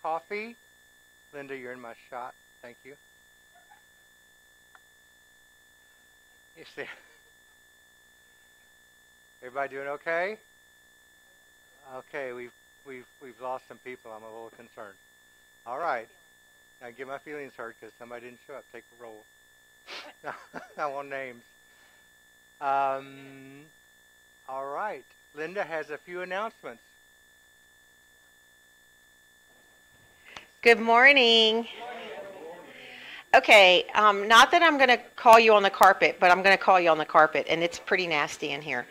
coffee. Linda, you're in my shot. Thank you. You see, everybody doing okay? Okay, we've lost some people. I'm a little concerned. All right. I get my feelings hurt because somebody didn't show up. Take a roll. I want names. All right. Linda has a few announcements. Good morning. Okay, not that I'm going to call you on the carpet, but I'm going to call you on the carpet, and it's pretty nasty in here.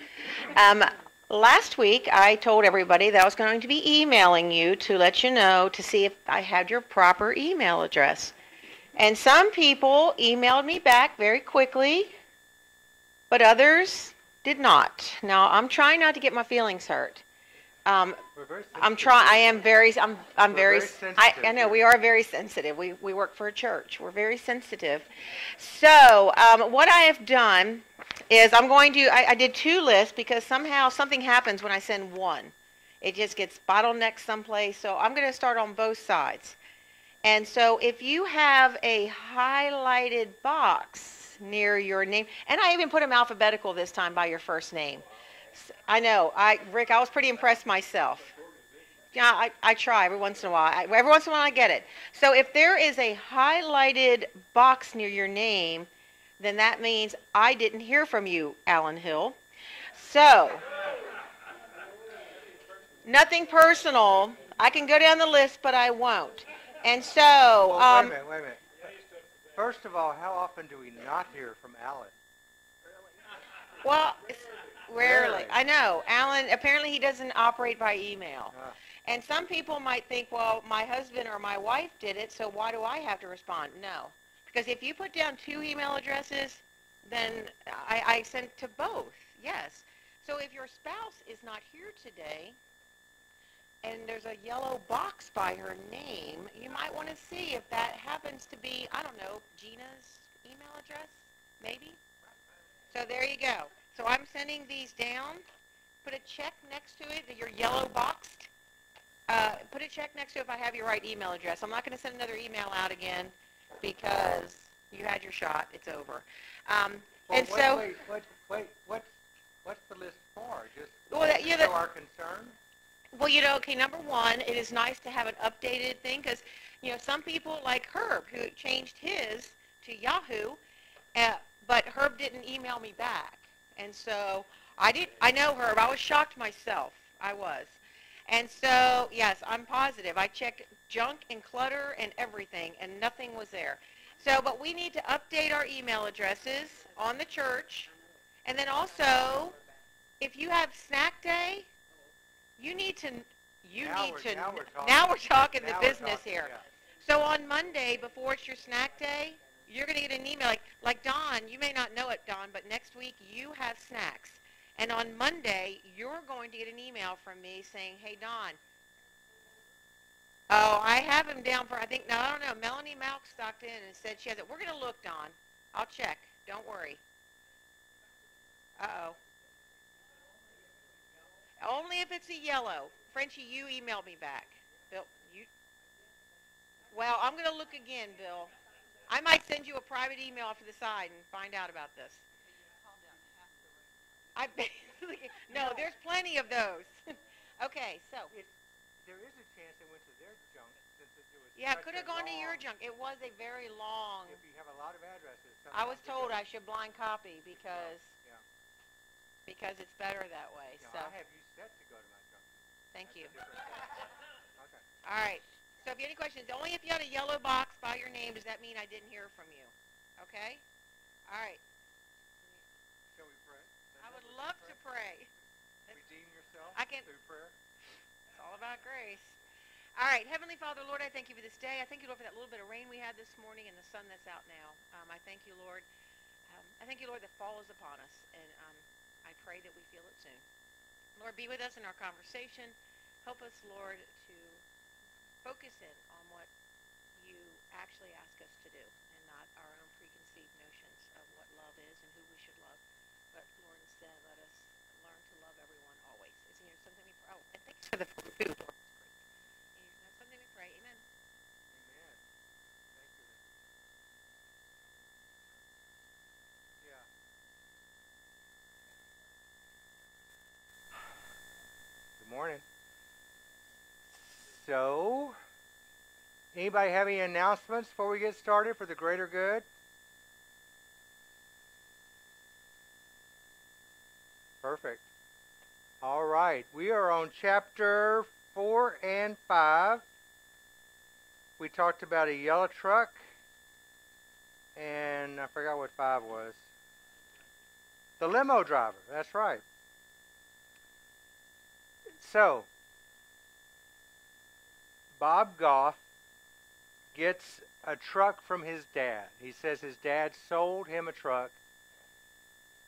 Last week, I told everybody that I was going to be emailing you to let you know to see if I had your proper email address. And some people emailed me back very quickly, but others did not. Now, I'm trying not to get my feelings hurt. I'm very sensitive. I know we are very sensitive. We work for a church. We're very sensitive. So what I have done is I did 2 lists because somehow something happens when I send one. It just gets bottlenecked someplace. So I'm going to start on both sides. And so if you have a highlighted box near your name, and I even put them alphabetical this time by your first name. I know, Rick, I was pretty impressed myself. Yeah, I try every once in a while. Every once in a while I get it. So if there is a highlighted box near your name, then that means I didn't hear from you, Alan Hill. So, nothing personal. I can go down the list, but I won't. And so... wait a minute. First of all, how often do we not hear from Alan? Well, rarely. I know. Alan, apparently he doesn't operate by email. And some people might think, well, my husband or my wife did it, so why do I have to respond? No. Because if you put down 2 email addresses, then I send to both. Yes. So if your spouse is not here today and there's a yellow box by her name, you might want to see if that happens to be, I don't know, Gina's email address, maybe? So there you go. So I'm sending these down. Put a check next to it, your yellow boxed. Put a check next to it if I have your right email address. I'm not going to send another email out again because you had your shot. It's over. What's the list for? Just show our concern? Well, okay, number one, it is nice to have an updated thing because, some people like Herb who changed his to Yahoo, but Herb didn't email me back. And so I know Herb. I was shocked myself. I was. And so, yes, I'm positive. I checked junk and clutter and everything, and nothing was there. So, but we need to update our email addresses on the church. And then also, if you have snack day, now we're talking the business here. Yeah. So on Monday, before it's your snack day, you're going to get an email like Don. You may not know it, Don, but next week you have snacks. And on Monday, you're going to get an email from me saying, hey, Don. Oh, I have him down for, I don't know. Melanie Malk stopped in and said she has it. We're going to look, Don. I'll check. Don't worry. Uh-oh. Only if it's a yellow. Frenchie, you emailed me back. Bill, Well, I'm going to look again, Bill. I might send you a private email off to the side and find out about this. No, there's plenty of those. Okay, so. There is a chance it went to their junk since it was. Yeah, it could have gone to your junk. It was a very long. If you have a lot of addresses. I was told I should blind copy because it's better that way. So. I have you set to go to my junk. Thank you. Okay. All right. So if you have any questions, only if you had a yellow box by your name does that mean I didn't hear from you. Okay? All right. Shall we pray? I would love to pray. Redeem yourself through prayer. It's all about grace. All right. Heavenly Father, Lord, I thank you for this day. I thank you, Lord, for that little bit of rain we had this morning and the sun that's out now. I thank you, Lord. I thank you, Lord, that fall is upon us. And I pray that we feel it soon. Lord, be with us in our conversation. Help us, Lord, to focus in on what you actually ask us to do and not our own preconceived notions of what love is and who we should love. But, Lord, instead, let us learn to love everyone always. Is there something we pray? Oh, and thanks for the food. Lord. That's something we pray. Amen. So, anybody have any announcements before we get started for the greater good? Perfect. All right. We are on chapter 4 and 5. We talked about a yellow truck, and I forgot what 5 was. The limo driver. That's right. So, Bob Goff gets a truck from his dad. He says his dad sold him a truck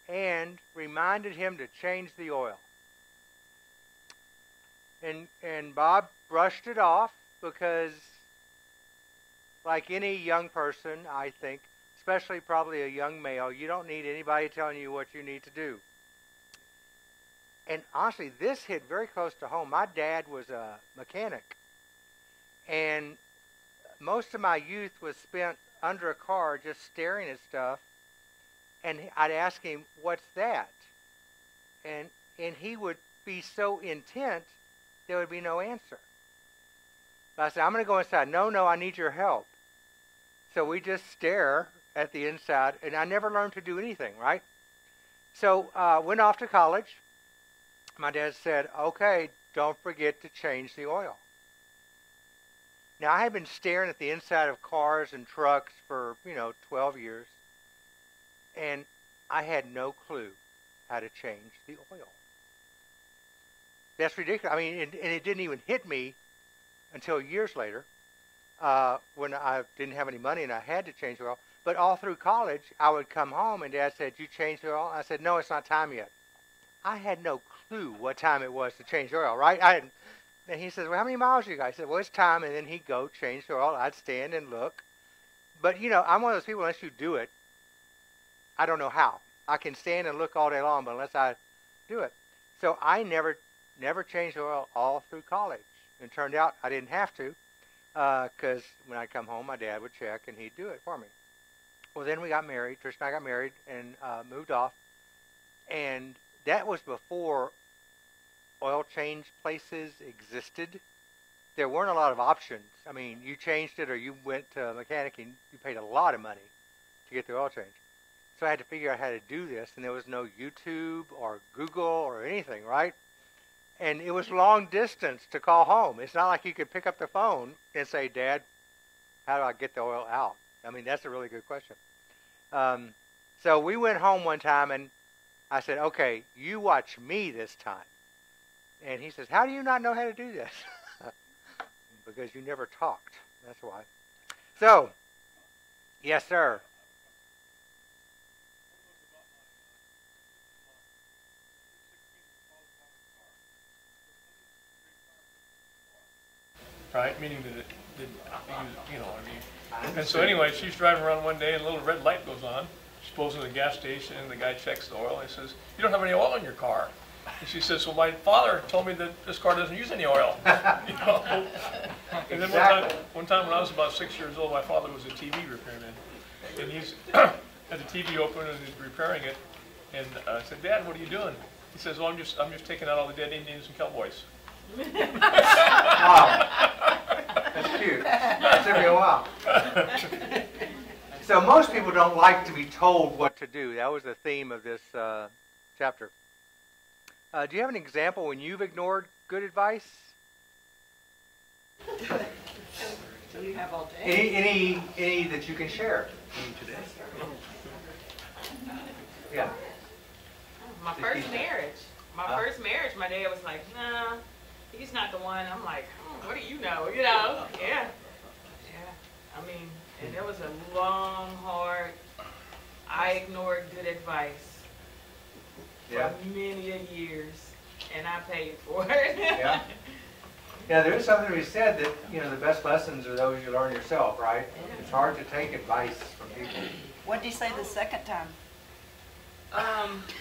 and reminded him to change the oil. And Bob brushed it off because, like any young person, I think, especially probably a young male, you don't need anybody telling you what you need to do. And honestly, this hit very close to home. My dad was a mechanic, and most of my youth was spent under a car just staring at stuff, and I'd ask him, "What's that?" And he would be so intent, there would be no answer. But I said, "I'm going to go inside." No, I need your help. So we just stare at the inside, and I never learned to do anything, right? So went off to college. My dad said, "Okay, don't forget to change the oil." Now, I had been staring at the inside of cars and trucks for, 12 years, and I had no clue how to change the oil. That's ridiculous. I mean, and it didn't even hit me until years later when I didn't have any money and I had to change the oil. But all through college, I would come home and Dad said, "You changed the oil?" I said, "No, it's not time yet." I had no clue what time it was to change the oil, right? And he says, "Well, how many miles you got?" I said, "Well, it's time." And then he'd go change the oil. I'd stand and look. But, I'm one of those people, unless you do it, I don't know how. I can stand and look all day long, but unless I do it. So I never changed the oil all through college. And it turned out I didn't have to because when I'd come home, my dad would check and he'd do it for me. Well, then we got married. Trish and I got married and moved off. And that was before oil change places existed. There weren't a lot of options. I mean, you changed it or you went to a mechanic and you paid a lot of money to get the oil change. So I had to figure out how to do this, and there was no YouTube or Google or anything, right? And it was long distance to call home. It's not like you could pick up the phone and say, "Dad, how do I get the oil out?" I mean, that's a really good question. So we went home one time, and I said, "Okay, you watch me this time." And he says, "How do you not know how to do this?" Because you never talked. That's why. So, yes, sir. Right, meaning that it didn't use, what I mean. And so anyway, she's driving around one day and a little red light goes on. She pulls in the gas station and the guy checks the oil and he says, "You don't have any oil in your car." And she says, "Well, my father told me that this car doesn't use any oil." And then one time when I was about 6 years old, my father was a TV repairman. And he's had the TV open and he's repairing it. And I said, "Dad, what are you doing?" He says, "Well, I'm just taking out all the dead Indians and cowboys." Wow. That's cute. That took me a while. So most people don't like to be told what to do. That was the theme of this chapter. Do you have an example when you've ignored good advice? Do you have all day? Any that you can share? Today. Yeah. My first marriage. My dad was like, "Nah, he's not the one." I'm like, "What do you know?" Yeah. I mean, and it was a long, hard. I ignored good advice for many years, and I paid for it. Yeah. Yeah, there is something to be said that, the best lessons are those you learn yourself, right? Yeah. It's hard to take advice from people. What did he say the second time?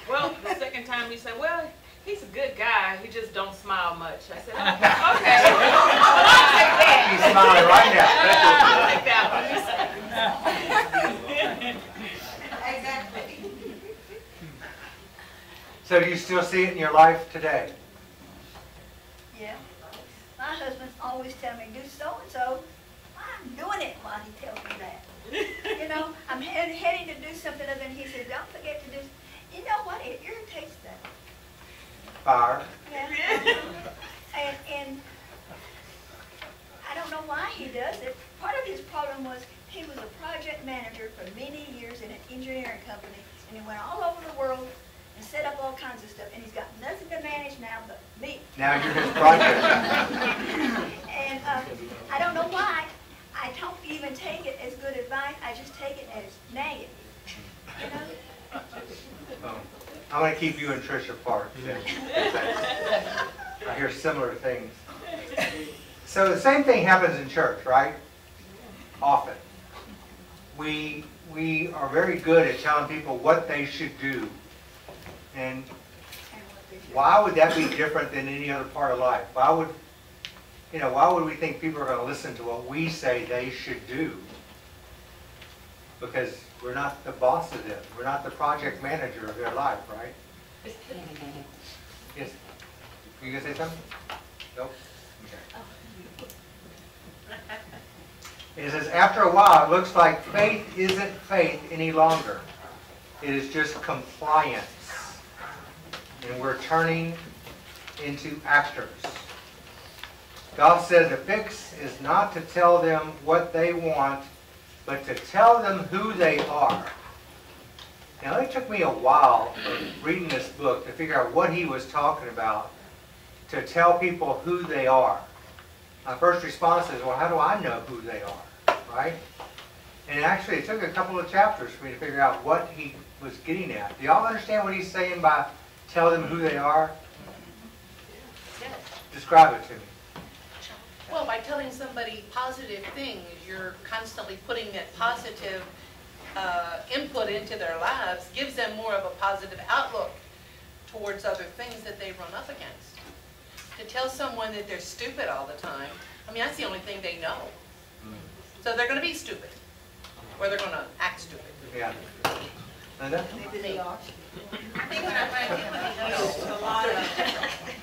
Well, the second time he said, "Well, he's a good guy. He just don't smile much." I said, "Oh, okay. I'll take that." He's smiling right now. I'll take that one. Exactly. So do you still see it in your life today? Yeah. My husband's always always tell me, do so-and-so. I'm doing it while he tells me that. You know, I'm heading to do something other than he says, don't forget to do, you know what, it irritates them. Fire. Yeah. And I don't know why he does it. Part of his problem was he was a project manager for many years in an engineering company, and he went all over the world and set up all kinds of stuff, and he's got nothing to manage now but me. Now you're his project. And I don't know why. I don't even take it as good advice. I just take it as nagging. You know? I'm going to keep you and Tricia apart. I hear similar things. So the same thing happens in church, right? Often. We are very good at telling people what they should do. And why would that be different than any other part of life? Why would we think people are going to listen to what we say they should do? Because we're not the boss of them. We're not the project manager of their life, right? Yes. You going to say something? Nope? Okay. It says, after a while, it looks like faith isn't faith any longer. It is just compliance. And we're turning into actors. God said the fix is not to tell them what they want, but to tell them who they are. Now, it took me a while reading this book to figure out what he was talking about, to tell people who they are. My first response is, well, how do I know who they are, right? And actually, it took a couple of chapters for me to figure out what he was getting at. Do y'all understand what he's saying by tell them who they are? Describe it to me. Well, by telling somebody positive things, you're constantly putting that positive input into their lives, gives them more of a positive outlook towards other things that they run up against. To tell someone that they're stupid all the time, I mean, that's the only thing they know. So they're going to be stupid, or they're going to act stupid. Yeah. Linda? Maybe they are. I think what I do with a lot of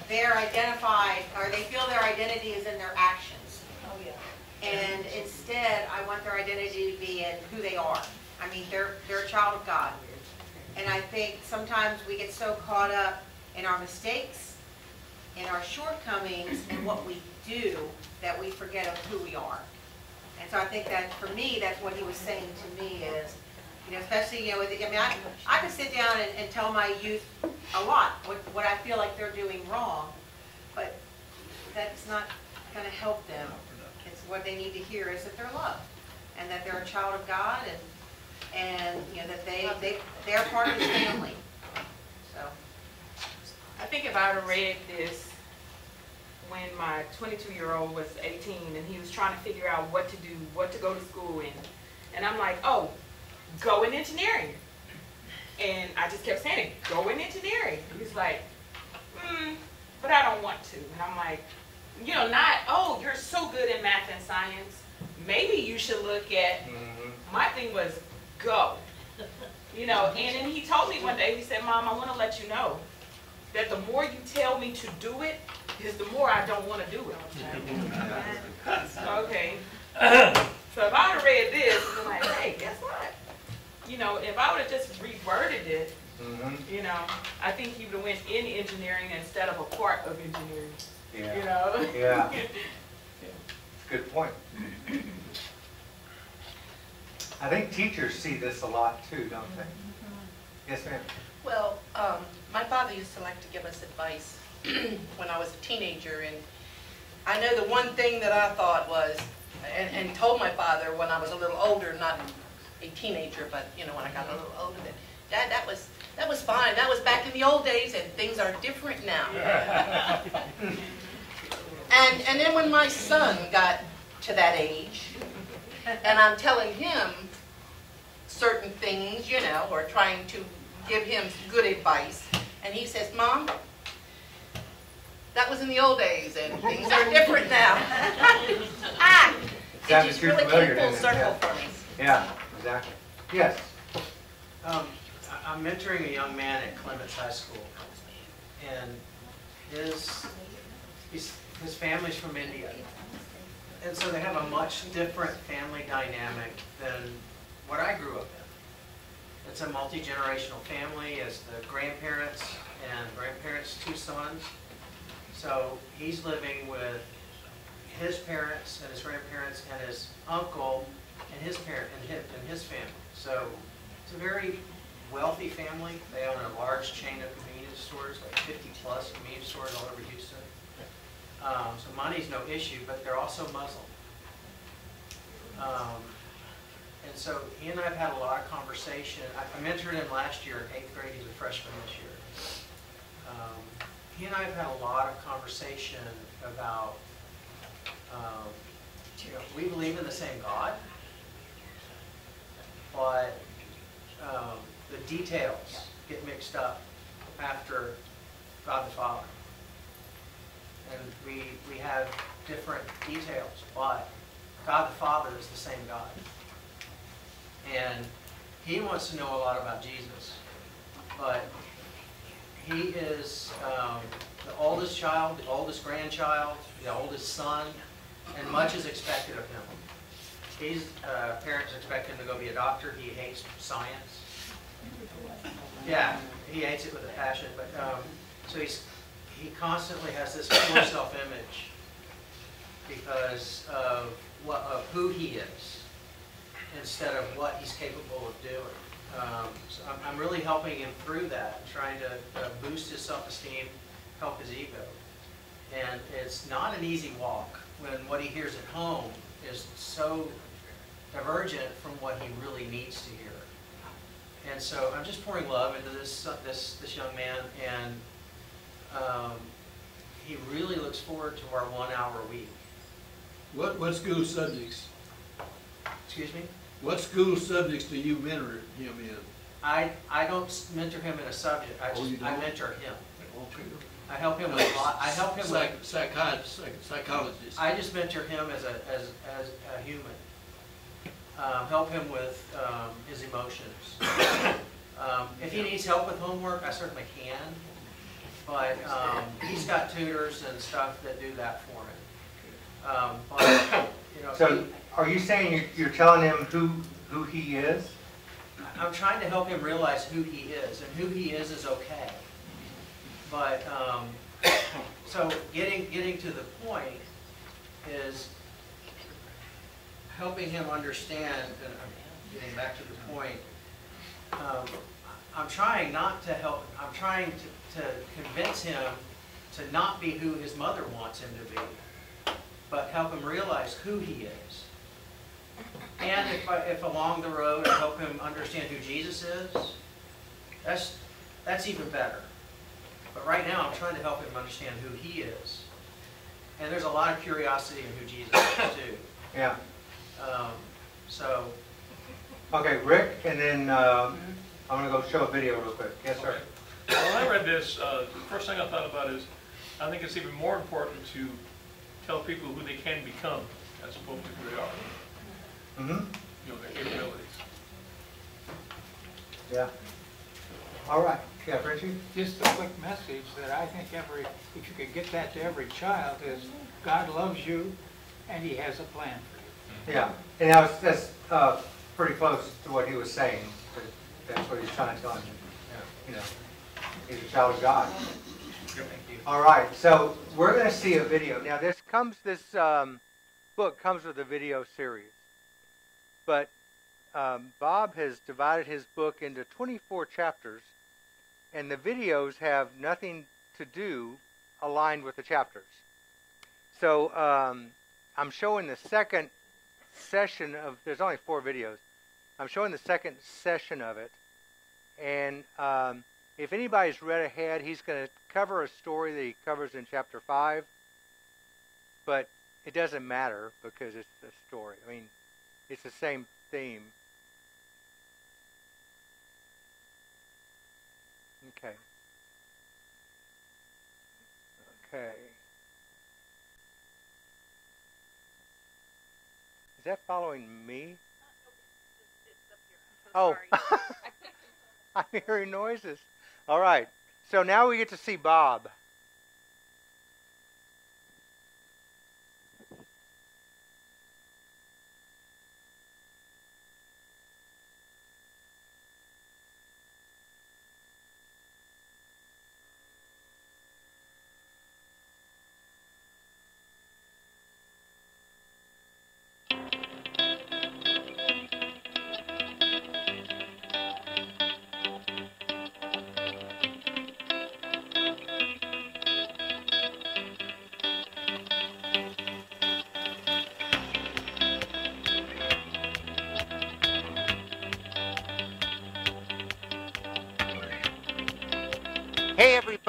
they're identified, or they feel their identity is in their actions. Oh, yeah. And instead, I want their identity to be in who they are. I mean, they're a child of God. And I think sometimes we get so caught up in our mistakes, in our shortcomings, and what we do, that we forget of who we are. And so I think that, for me, that's what he was saying to me is, you know, especially, you know, I mean, I can sit down and tell my youth a lot, what I feel like they're doing wrong, but that's not going to help them. It's what they need to hear is that they're loved, and that they're a child of God, and you know, that they're part of His family. So, I think if I would have read this when my 22-year-old was 18 and he was trying to figure out what to do, what to go to school in, and I'm like, oh, go in engineering. And I just kept saying, go in engineering. He's like, but I don't want to. And I'm like, you know, not, oh, you're so good in math and science. Maybe you should look at, my thing was, go. You know, and then he told me one day, he said, Mom, I want to let you know that the more you tell me to do it, is the more I don't want to do it. Okay. So if I would have read this, I'd be like, hey, guess what? You know, if I would have just reworded it, you know, I think he would have went in engineering instead of a part of engineering. Yeah. You know? Yeah. Good point. I think teachers see this a lot too, don't they? Yes, ma'am. Well, my father used to like to give us advice when I was a teenager, and I know the one thing that I thought was, and told my father when I was a little older, not a teenager, but you know, when I got a little older, that Dad, that was fine. That was back in the old days, and things are different now. And then when my son got to that age, and I'm telling him certain things, you know, or trying to give him good advice, and he says, Mom, that was in the old days, and things are different now. It just really came full circle for me. Yeah, exactly. Yes. I'm mentoring a young man at Clements High School, and his family's from India, And so they have a much different family dynamic than what I grew up in. It's a multi-generational family as the grandparents and grandparents' 2 sons. So he's living with his parents and his grandparents and his uncle and his parent and his family. So it's a very wealthy family. They own a large chain of convenience stores, like 50 plus convenience stores all over Houston. So money's no issue, but they're also Muslim. And so he and I have had a lot of conversation. I mentored him last year in 8th grade. He's a freshman this year. He and I have had a lot of conversation about, we believe in the same God, but the details get mixed up after God the Father. And we have different details, but God the Father is the same God. And he wants to know a lot about Jesus, but he is the oldest child, the oldest grandchild, the oldest son, and much is expected of him. His parents expect him to go be a doctor. He hates science. Yeah, he hates it with a passion. But so he constantly has this poor self-image because of who he is instead of what he's capable of doing. So I'm really helping him through that, trying to boost his self-esteem, help his ego. And it's not an easy walk when what he hears at home is so divergent from what he really needs to hear. And so I'm just pouring love into this young man, and he really looks forward to our 1 hour a week. What school subjects? Excuse me? What school subjects do you mentor him in? I don't mentor him in a subject. I mentor him. Okay. I help him with a lot. I help him with psychologist. I just mentor him as a human. Help him with his emotions. If he needs help with homework, I certainly can. But he's got tutors and stuff that do that for him. But So, are you saying you're telling him who he is? I'm trying to help him realize who he is, and who he is okay. But so getting to the point is helping him understand, and I'm getting back to the point. I'm trying not to help. I'm trying to convince him to not be who his mother wants him to be, but help him realize who he is. And if along the road I help him understand who Jesus is, that's even better. But right now I'm trying to help him understand who he is. And there's a lot of curiosity in who Jesus is too. Yeah. So. Okay, Rick, and then I'm going to go show a video real quick. Yes, sir. When I read this, the first thing I thought about is, I think it's even more important to tell people who they can become as opposed to who they are. Mm-hmm. Their capabilities. Yeah. All right. Yeah, Frenchie? Just a quick message that I think if you could get that to every child is God loves you and He has a plan for you. Yeah. And that's pretty close to what he was saying. That's what he's trying to tell him. Yeah. He's a child of God. Thank you. All right. So we're going to see a video. Now this book comes with a video series. But Bob has divided his book into 24 chapters, and the videos have nothing to do aligned with the chapters. So I'm showing the second session of, there's only 4 videos. I'm showing the second session of it. And if anybody's read ahead, he's going to cover a story that he covers in chapter 5. But it doesn't matter because it's the story. I mean, it's the same theme. Okay. Okay. Is that following me? Oh, I'm hearing noises. All right. So now we get to see Bob.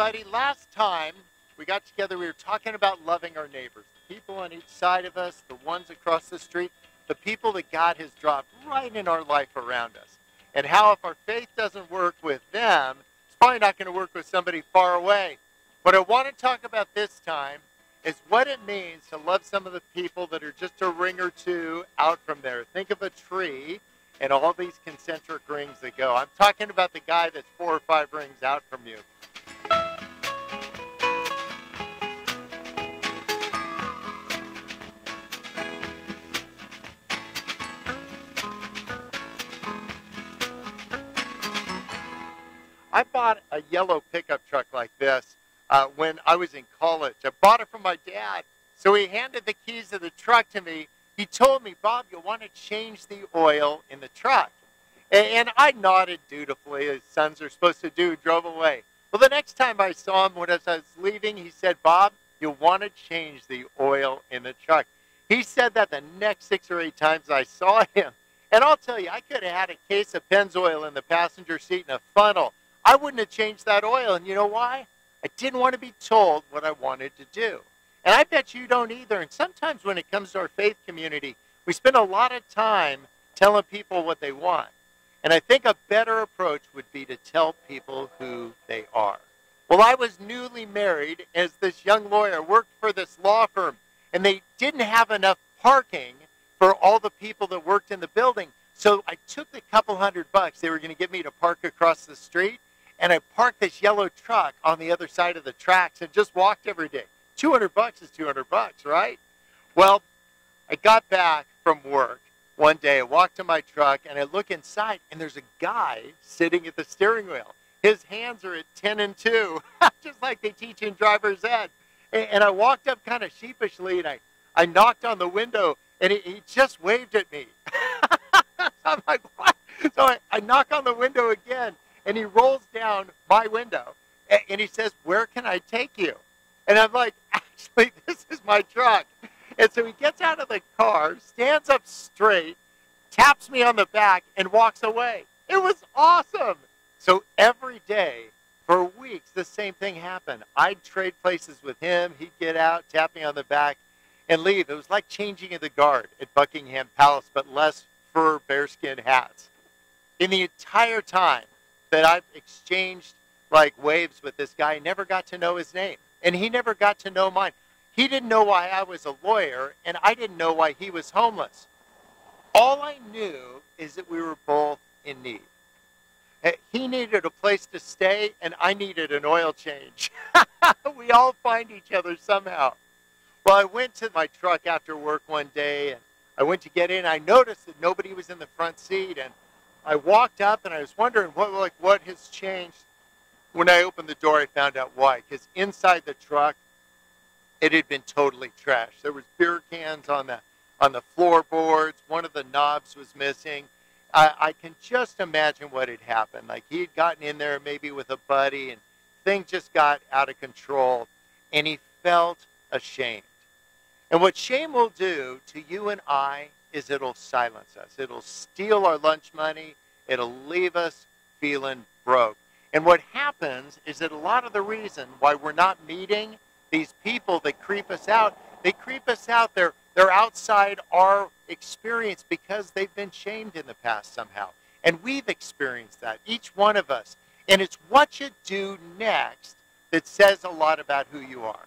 everybody. Last time we got together, we were talking about loving our neighbors, the people on each side of us, the ones across the street, the people that God has dropped right in our life around us, and how if our faith doesn't work with them, it's probably not going to work with somebody far away. What I want to talk about this time is what it means to love some of the people that are just a ring or two out from there. Think of a tree and all these concentric rings that go. I'm talking about the guy that's 4 or 5 rings out from you. I bought a yellow pickup truck like this when I was in college. I bought it from my dad. So he handed the keys of the truck to me. He told me, Bob, you'll want to change the oil in the truck. And I nodded dutifully, as sons are supposed to do, drove away. Well, the next time I saw him when I was leaving, he said, Bob, you'll want to change the oil in the truck. He said that the next 6 or 8 times I saw him. And I'll tell you, I could have had a case of Pennzoil in the passenger seat and a funnel. I wouldn't have changed that oil. And you know why? I didn't want to be told what I wanted to do. And I bet you don't either. And sometimes when it comes to our faith community, we spend a lot of time telling people what they want. And I think a better approach would be to tell people who they are. Well, I was newly married as this young lawyer, worked for this law firm, and they didn't have enough parking for all the people that worked in the building. So I took the couple $100 they were going to give me to park across the street, and I parked this yellow truck on the other side of the tracks and just walked every day. $200 is $200, right? Well, I got back from work one day. I walked to my truck, and I look inside, and there's a guy sitting at the steering wheel. His hands are at 10 and 2, just like they teach in driver's ed. And I walked up kind of sheepishly, and I knocked on the window, and he just waved at me. I'm like, what? So I knock on the window again, and he rolls down my window, and he says, where can I take you? And I'm like, actually, this is my truck. And so he gets out of the car, stands up straight, taps me on the back, and walks away. It was awesome. So every day, for weeks, the same thing happened. I'd trade places with him. He'd get out, tap me on the back, and leave. It was like changing of the guard at Buckingham Palace, but less fur bearskin hats. In the entire time that I've exchanged like waves with this guy, I never got to know his name. And he never got to know mine. He didn't know why I was a lawyer, and I didn't know why he was homeless. All I knew is that we were both in need. He needed a place to stay, and I needed an oil change. We all find each other somehow. Well, I went to my truck after work one day, and I went to get in. I noticed that nobody was in the front seat, and I walked up, and I was wondering what has changed. When I opened the door, I found out why. Because inside the truck, it had been totally trashed. There was beer cans on the floorboards. One of the knobs was missing. I can just imagine what had happened. Like he had gotten in there maybe with a buddy, and things just got out of control, and he felt ashamed. And what shame will do to you and I is it'll silence us. It'll steal our lunch money. It'll leave us feeling broke. And what happens is that a lot of the reason why we're not meeting these people that creep us out, they creep us out. They're outside our experience because they've been shamed in the past somehow. And we've experienced that, each one of us. And it's what you do next that says a lot about who you are.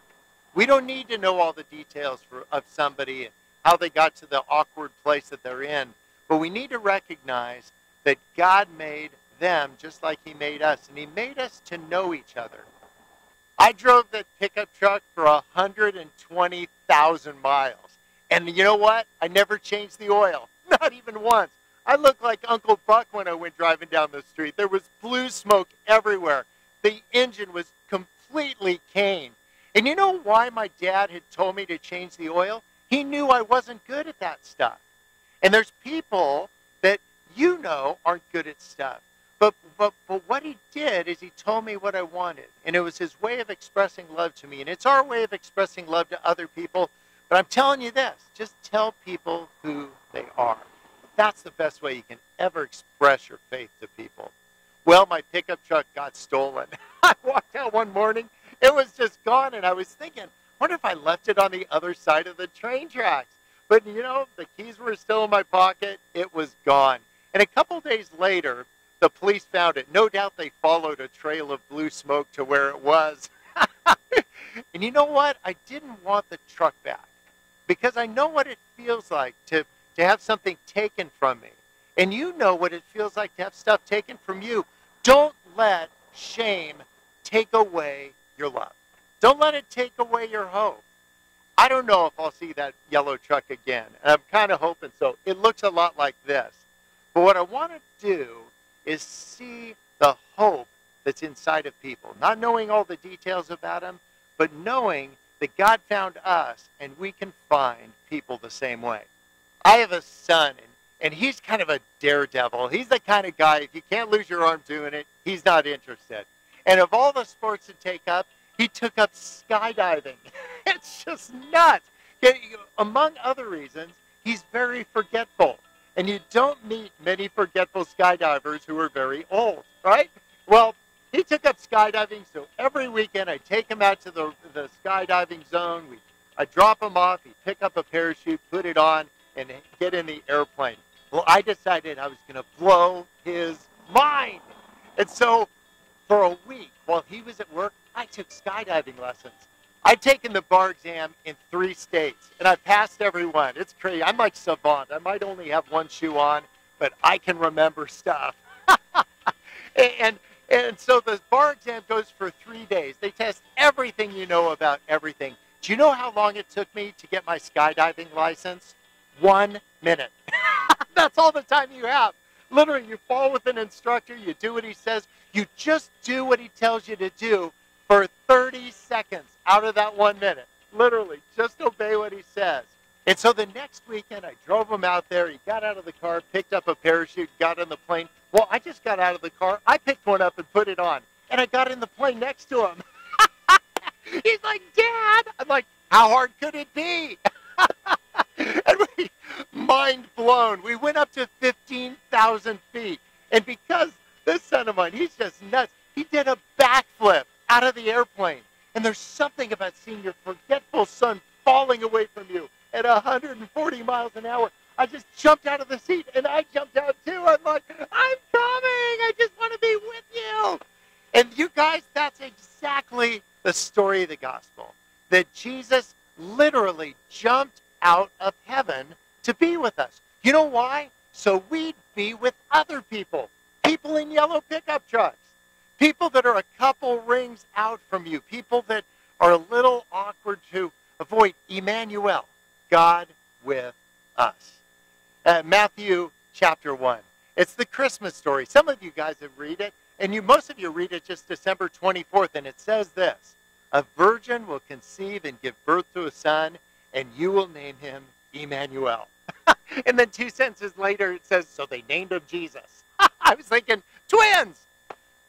We don't need to know all the details of somebody and how they got to the awkward place that they're in. But we need to recognize that God made them just like he made us. And he made us to know each other. I drove that pickup truck for 120,000 miles. And you know what? I never changed the oil. Not even once. I looked like Uncle Buck when I went driving down the street. There was blue smoke everywhere. The engine was completely caned. And you know why my dad had told me to change the oil? He knew I wasn't good at that stuff. And there's people that you know aren't good at stuff. But what he did is he told me what I wanted. And it was his way of expressing love to me. And it's our way of expressing love to other people. But I'm telling you this, just tell people who they are. That's the best way you can ever express your faith to people. Well, my pickup truck got stolen. I walked out one morning, it was just gone, and I was thinking, wonder if I left it on the other side of the train tracks. But, you know, the keys were still in my pocket. It was gone. And a couple days later, the police found it. No doubt they followed a trail of blue smoke to where it was. And you know what? I didn't want the truck back because I know what it feels like to have something taken from me. And you know what it feels like to have stuff taken from you. Don't let shame take away your love. Don't let it take away your hope. I don't know if I'll see that yellow truck again. And I'm kind of hoping so. It looks a lot like this. But what I want to do is see the hope that's inside of people. Not knowing all the details about them, but knowing that God found us and we can find people the same way. I have a son, and he's kind of a daredevil. He's the kind of guy, if you can't lose your arm doing it, he's not interested. And of all the sports to take up, he took up skydiving. It's just nuts. Among other reasons, he's very forgetful. And you don't meet many forgetful skydivers who are very old, right? Well, he took up skydiving, so every weekend I take him out to the skydiving zone. I drop him off, he'd pick up a parachute, put it on, and get in the airplane. Well, I decided I was going to blow his mind. And so for a week, while he was at work, I took skydiving lessons. I've taken the bar exam in 3 states, and I passed every one. It's crazy. I'm like savant. I might only have one shoe on, but I can remember stuff. And so the bar exam goes for 3 days. They test everything you know about everything. Do you know how long it took me to get my skydiving license? 1 minute. That's all the time you have. Literally, you fall with an instructor, you do what he says, you just do what he tells you to do for 30 seconds out of that 1 minute. Literally, just obey what he says. And so the next weekend, I drove him out there. He got out of the car, picked up a parachute, got on the plane. Well, I just got out of the car. I picked one up and put it on. And I got in the plane next to him. He's like, Dad. I'm like, how hard could it be? And we, mind blown. We went up to 15,000 feet. And because this son of mine, he's just nuts. He did a backflip out of the airplane. And there's something about seeing your forgetful son falling away from you at 140 miles an hour. I just jumped out of the seat, and I jumped out too. I'm like, I'm coming. I just want to be with you. And you guys, that's exactly the story of the gospel. That Jesus literally jumped out of heaven to be with us. You know why? So we'd be with other people. People in yellow pickup trucks. People that are a couple rings out from you. People that are a little awkward to avoid. Emmanuel, God with us. Matthew chapter 1. It's the Christmas story. Some of you guys have read it, and most of you read it just December 24th, and it says this: a virgin will conceive and give birth to a son, and you will name him Emmanuel. And then 2 sentences later, it says, so they named him Jesus. I was thinking, twins!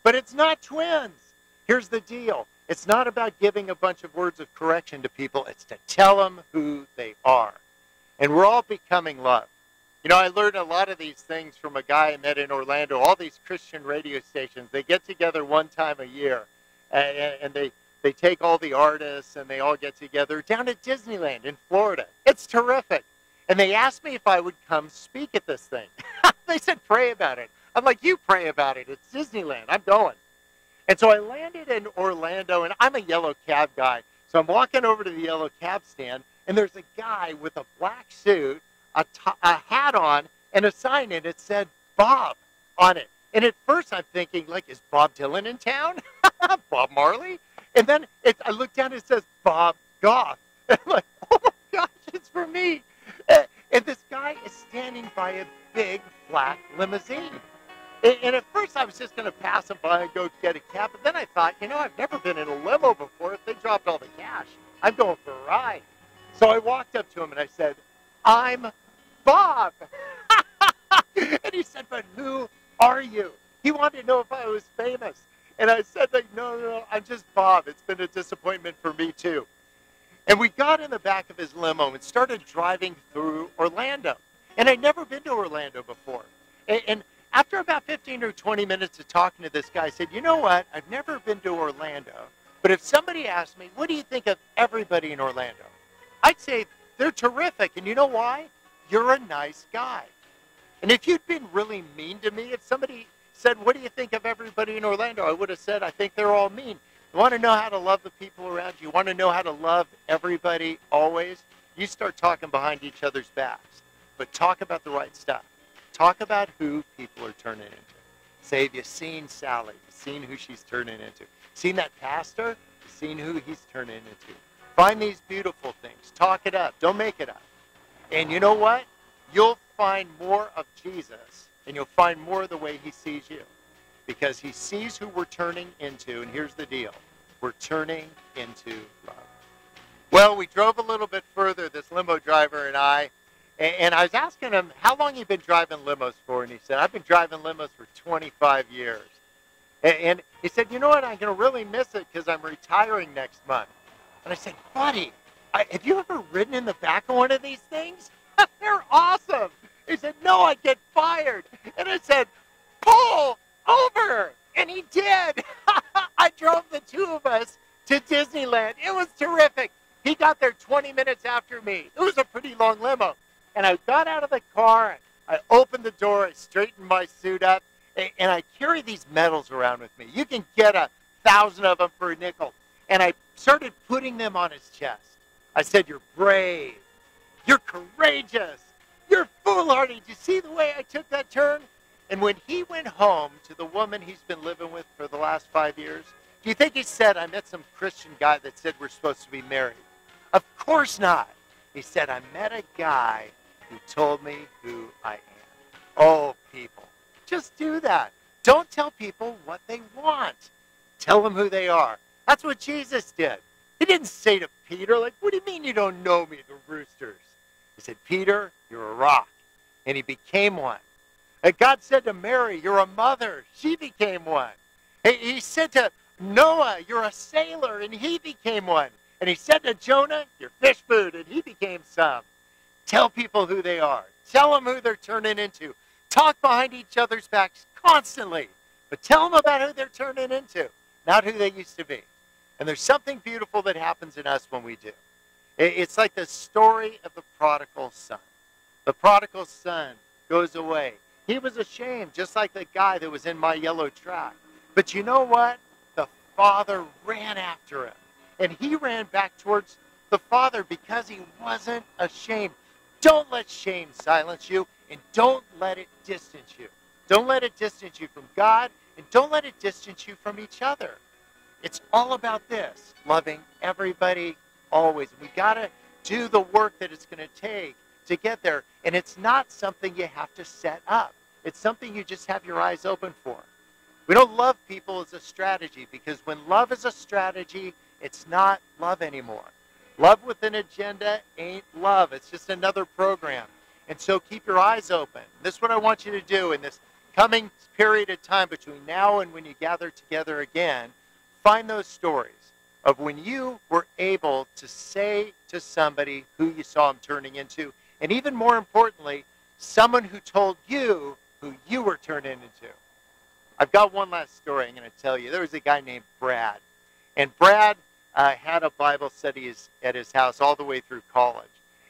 But it's not twins. Here's the deal. It's not about giving a bunch of words of correction to people. It's to tell them who they are. And we're all becoming love. You know, I learned a lot of these things from a guy I met in Orlando. All these Christian radio stations, they get together one time a year. And they take all the artists and they all get together down at Disneyland in Florida. It's terrific. And they asked me if I would come speak at this thing. They said, pray about it. I'm like, you pray about it. It's Disneyland. I'm going. And so I landed in Orlando, and I'm a yellow cab guy. So I'm walking over to the yellow cab stand, and there's a guy with a black suit, a hat on, and a sign, and it said Bob on it. And at first I'm thinking, like, is Bob Dylan in town? Bob Marley? And then I look down and it says Bob Goff. And I'm like, oh my gosh, it's for me. And this guy is standing by a big black limousine. And at first I was just going to pass him by and go get a cab. But then I thought, you know, I've never been in a limo before. If they dropped all the cash, I'm going for a ride. So I walked up to him and I said, I'm Bob. And he said, but who are you? He wanted to know if I was famous. And I said, like, no, I'm just Bob. It's been a disappointment for me too. And we got in the back of his limo and started driving through Orlando. And I'd never been to Orlando before. And after about 15 or 20 minutes of talking to this guy, I said, you know what? I've never been to Orlando, but if somebody asked me, what do you think of everybody in Orlando? I'd say they're terrific. And you know why? You're a nice guy. And if you'd been really mean to me, if somebody said, what do you think of everybody in Orlando? I would have said, I think they're all mean. You want to know how to love the people around you? You want to know how to love everybody always? You start talking behind each other's backs. But talk about the right stuff. Talk about who people are turning into. Say, have you seen Sally? You've seen who she's turning into. Seen that pastor? You've seen who he's turning into. Find these beautiful things. Talk it up. Don't make it up. And you know what? You'll find more of Jesus, and you'll find more of the way he sees you. Because he sees who we're turning into, and here's the deal. We're turning into love. Well, we drove a little bit further, this limo driver and I was asking him how long he'd been driving limos for, and he said, I've been driving limos for 25 years. And he said, you know what, I'm going to really miss it because I'm retiring next month. And I said, buddy, have you ever ridden in the back of one of these things? They're awesome. He said, no, I'd get fired. And I said, pull over. And he did. I drove the two of us to Disneyland. It was terrific. He got there 20 minutes after me. It was a pretty long limo. And I got out of the car. I opened the door. I straightened my suit up. And I carry these medals around with me. You can get 1,000 of them for a nickel. And I started putting them on his chest. I said, you're brave. You're courageous. You're foolhardy. Did you see the way I took that turn? And when he went home to the woman he's been living with for the last 5 years, do you think he said, I met some Christian guy that said we're supposed to be married? Of course not. He said, I met a guy who told me who I am. Oh, people, just do that. Don't tell people what they want. Tell them who they are. That's what Jesus did. He didn't say to Peter, like, what do you mean you don't know me, the roosters? He said, Peter, you're a rock. And he became one. And God said to Mary, you're a mother. She became one. He said to Noah, you're a sailor. And he became one. And he said to Jonah, you're fish food. And he became some. Tell people who they are. Tell them who they're turning into. Talk behind each other's backs constantly. But tell them about who they're turning into, not who they used to be. And there's something beautiful that happens in us when we do. It's like the story of the prodigal son. The prodigal son goes away. He was ashamed, just like the guy that was in my yellow truck. But you know what? The father ran after him. And he ran back towards the father because he wasn't ashamed. Don't let shame silence you, and don't let it distance you. Don't let it distance you from God, and don't let it distance you from each other. It's all about this, loving everybody always. We got to do the work that it's going to take to get there. And it's not something you have to set up. It's something you just have your eyes open for. We don't love people as a strategy, because when love is a strategy, it's not love anymore. Love with an agenda ain't love. It's just another program. And so keep your eyes open. This is what I want you to do in this coming period of time between now and when you gather together again. Find those stories of when you were able to say to somebody who you saw them turning into, and even more importantly, someone who told you who you were turning into. I've got one last story I'm going to tell you. There was a guy named Brad. And Brad had a Bible study at his house all the way through college.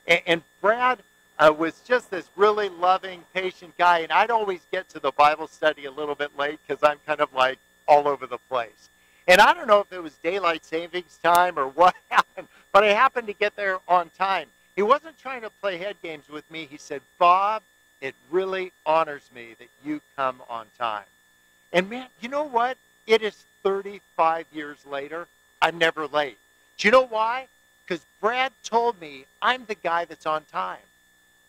And Brad was just this really loving, patient guy. And I'd always get to the Bible study a little bit late because I'm kind of like all over the place. And I don't know if it was daylight savings time or what happened, but I happened to get there on time. He wasn't trying to play head games with me. He said, Bob, it really honors me that you come on time. And man, you know what? It is 35 years later. I'm never late. Do you know why? Because Brad told me I'm the guy that's on time.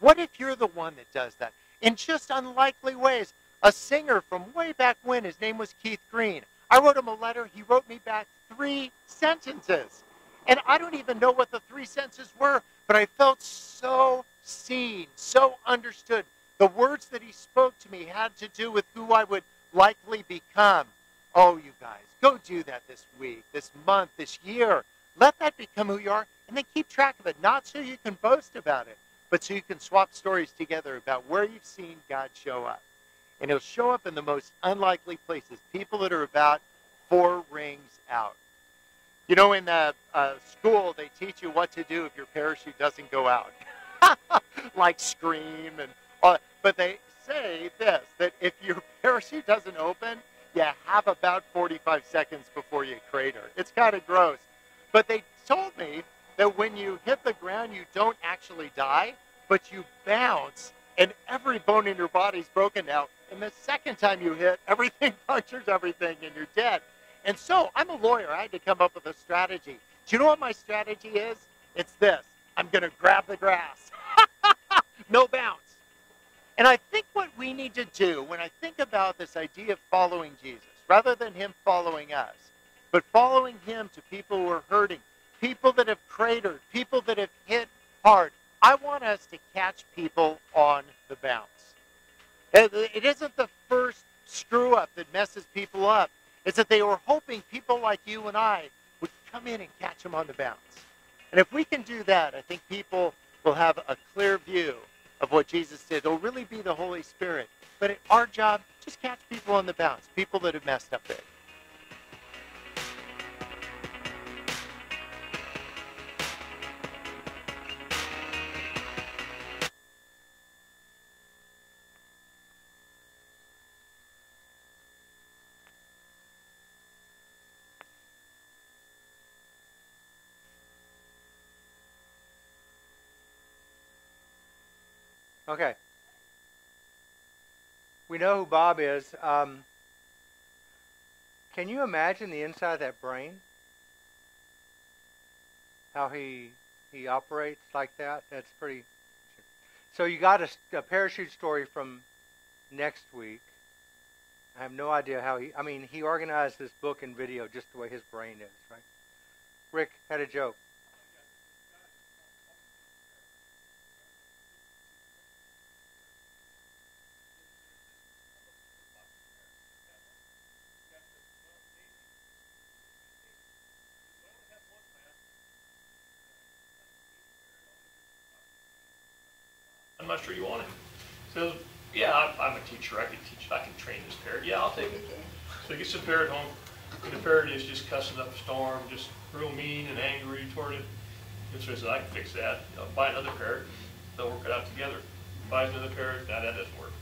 What if you're the one that does that? In just unlikely ways. A singer from way back when, his name was Keith Green. I wrote him a letter. He wrote me back 3 sentences. And I don't even know what the 3 sentences were, but I felt so seen, so understood. The words that he spoke to me had to do with who I would likely become. Oh, you guys, go do that this week, this month, this year. Let that become who you are, and then keep track of it. Not so you can boast about it, but so you can swap stories together about where you've seen God show up. And he'll show up in the most unlikely places, people that are about 4 rings out. You know, in school, they teach you what to do if your parachute doesn't go out. Like scream and all that. But they say this, that if your parachute doesn't open, you have about 45 seconds before you crater. It's kind of gross. But they told me that when you hit the ground, you don't actually die, but you bounce, and every bone in your body's broken now. And the second time you hit, everything punctures everything, and you're dead. And so, I'm a lawyer. I had to come up with a strategy. Do you know what my strategy is? It's this. I'm going to grab the grass. No bounce. And I think what we need to do, when I think about this idea of following Jesus, rather than him following us, but following him to people who are hurting, people that have cratered, people that have hit hard, I want us to catch people on the bounce. It isn't the first screw up that messes people up. It's that they were hoping people like you and I would come in and catch them on the bounce. And if we can do that, I think people will have a clear view of what Jesus did. It'll really be the Holy Spirit. But our job, just catch people on the bounce, people that have messed up big. Okay. We know who Bob is. Can you imagine the inside of that brain? How he operates like that? That's pretty... So you got a parachute story from next week. I have no idea how he organized this book and video just the way his brain is, right? Rick had a joke. I'm not sure you want it. So, yeah, I'm a teacher. I can teach. I can train this parrot. Yeah, I'll take it. So he gets the parrot home, and the parrot is just cussing up a storm, just real mean and angry toward it. And so he says, I can fix that. Buy another parrot. They'll work it out together. Buys another parrot. Now that doesn't work.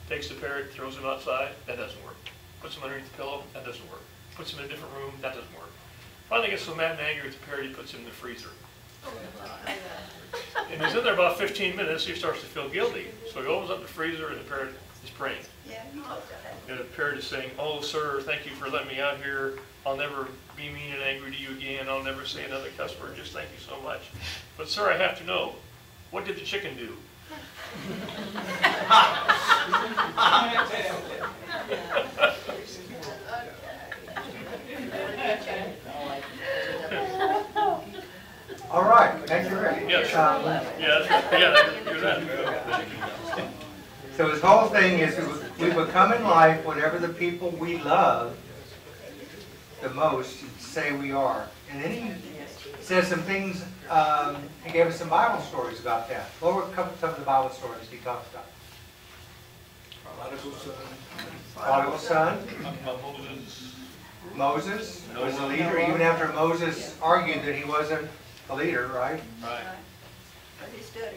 Takes the parrot, throws him outside. That doesn't work. Puts him underneath the pillow. That doesn't work. Puts him in a different room. That doesn't work. Finally gets so mad and angry with the parrot, he puts him in the freezer. And he's in there about 15 minutes, he starts to feel guilty. So he opens up the freezer and the parrot is praying. And the parrot is saying, oh, sir, thank you for letting me out here. I'll never be mean and angry to you again. I'll never say another cuss word. Just thank you so much. But, sir, I have to know, what did the chicken do? All right, thank you, Rick. Yes, you're that. So his whole thing is we become in life whatever the people we love the most say we are. And then he says some things, he gave us some Bible stories about that. What were some of the Bible stories he talks about? Prodigal son. Moses was a leader, even after Moses argued that he wasn't a leader, right? Right. But he stuttered.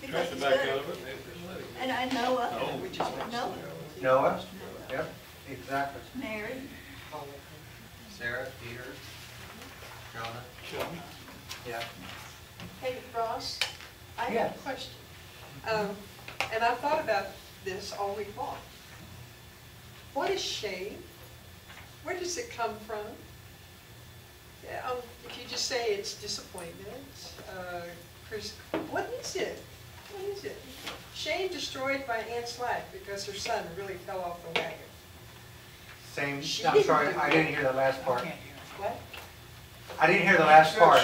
Because he stuttered. And Noah. Noah. Yep, exactly. Mary. Sarah, Peter, Jonah. Yeah. Hey, Ross, I have Yes. a question. And I've thought about this all week long. What is shame? Where does it come from? Yeah, if you just say it's disappointment, Chris, what is it? What is it? Shame destroyed my aunt's life because her son really fell off the wagon. Same, She I'm didn't sorry, do I that. didn't hear the last part. What? I didn't hear the last part.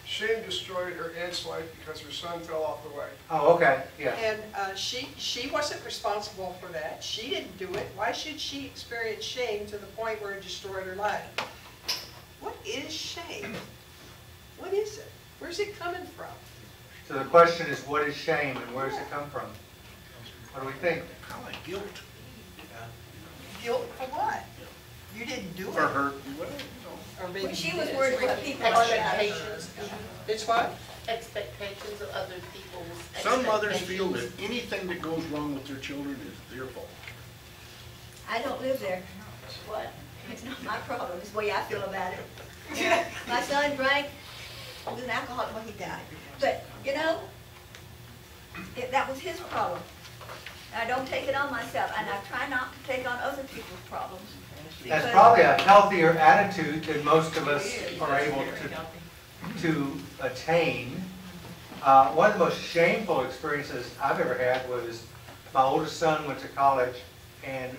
Shame destroyed her aunt's life because her son fell off the wagon. Oh, okay, yeah. And she wasn't responsible for that. She didn't do it. Why should she experience shame to the point where it destroyed her life? What is shame? What is it? Where's it coming from? So the question is, what is shame and where does it come from? What do we think? Kind of like guilt. Guilt for what? You didn't do it. For her. Or maybe Well, she you was did. worried what people thought about her. Expectations. It's what? Expectations of other people's Some mothers feel that expectations. anything that goes wrong with their children is their fault. I don't live there. What? It's not my problem, it's the way I feel about it. My son drank, he was an alcoholic when he died. But, you know, that was his problem. And I don't take it on myself, and I try not to take on other people's problems. That's because- probably a healthier attitude than most of us are able to attain. One of the most shameful experiences I've ever had was my oldest son went to college, and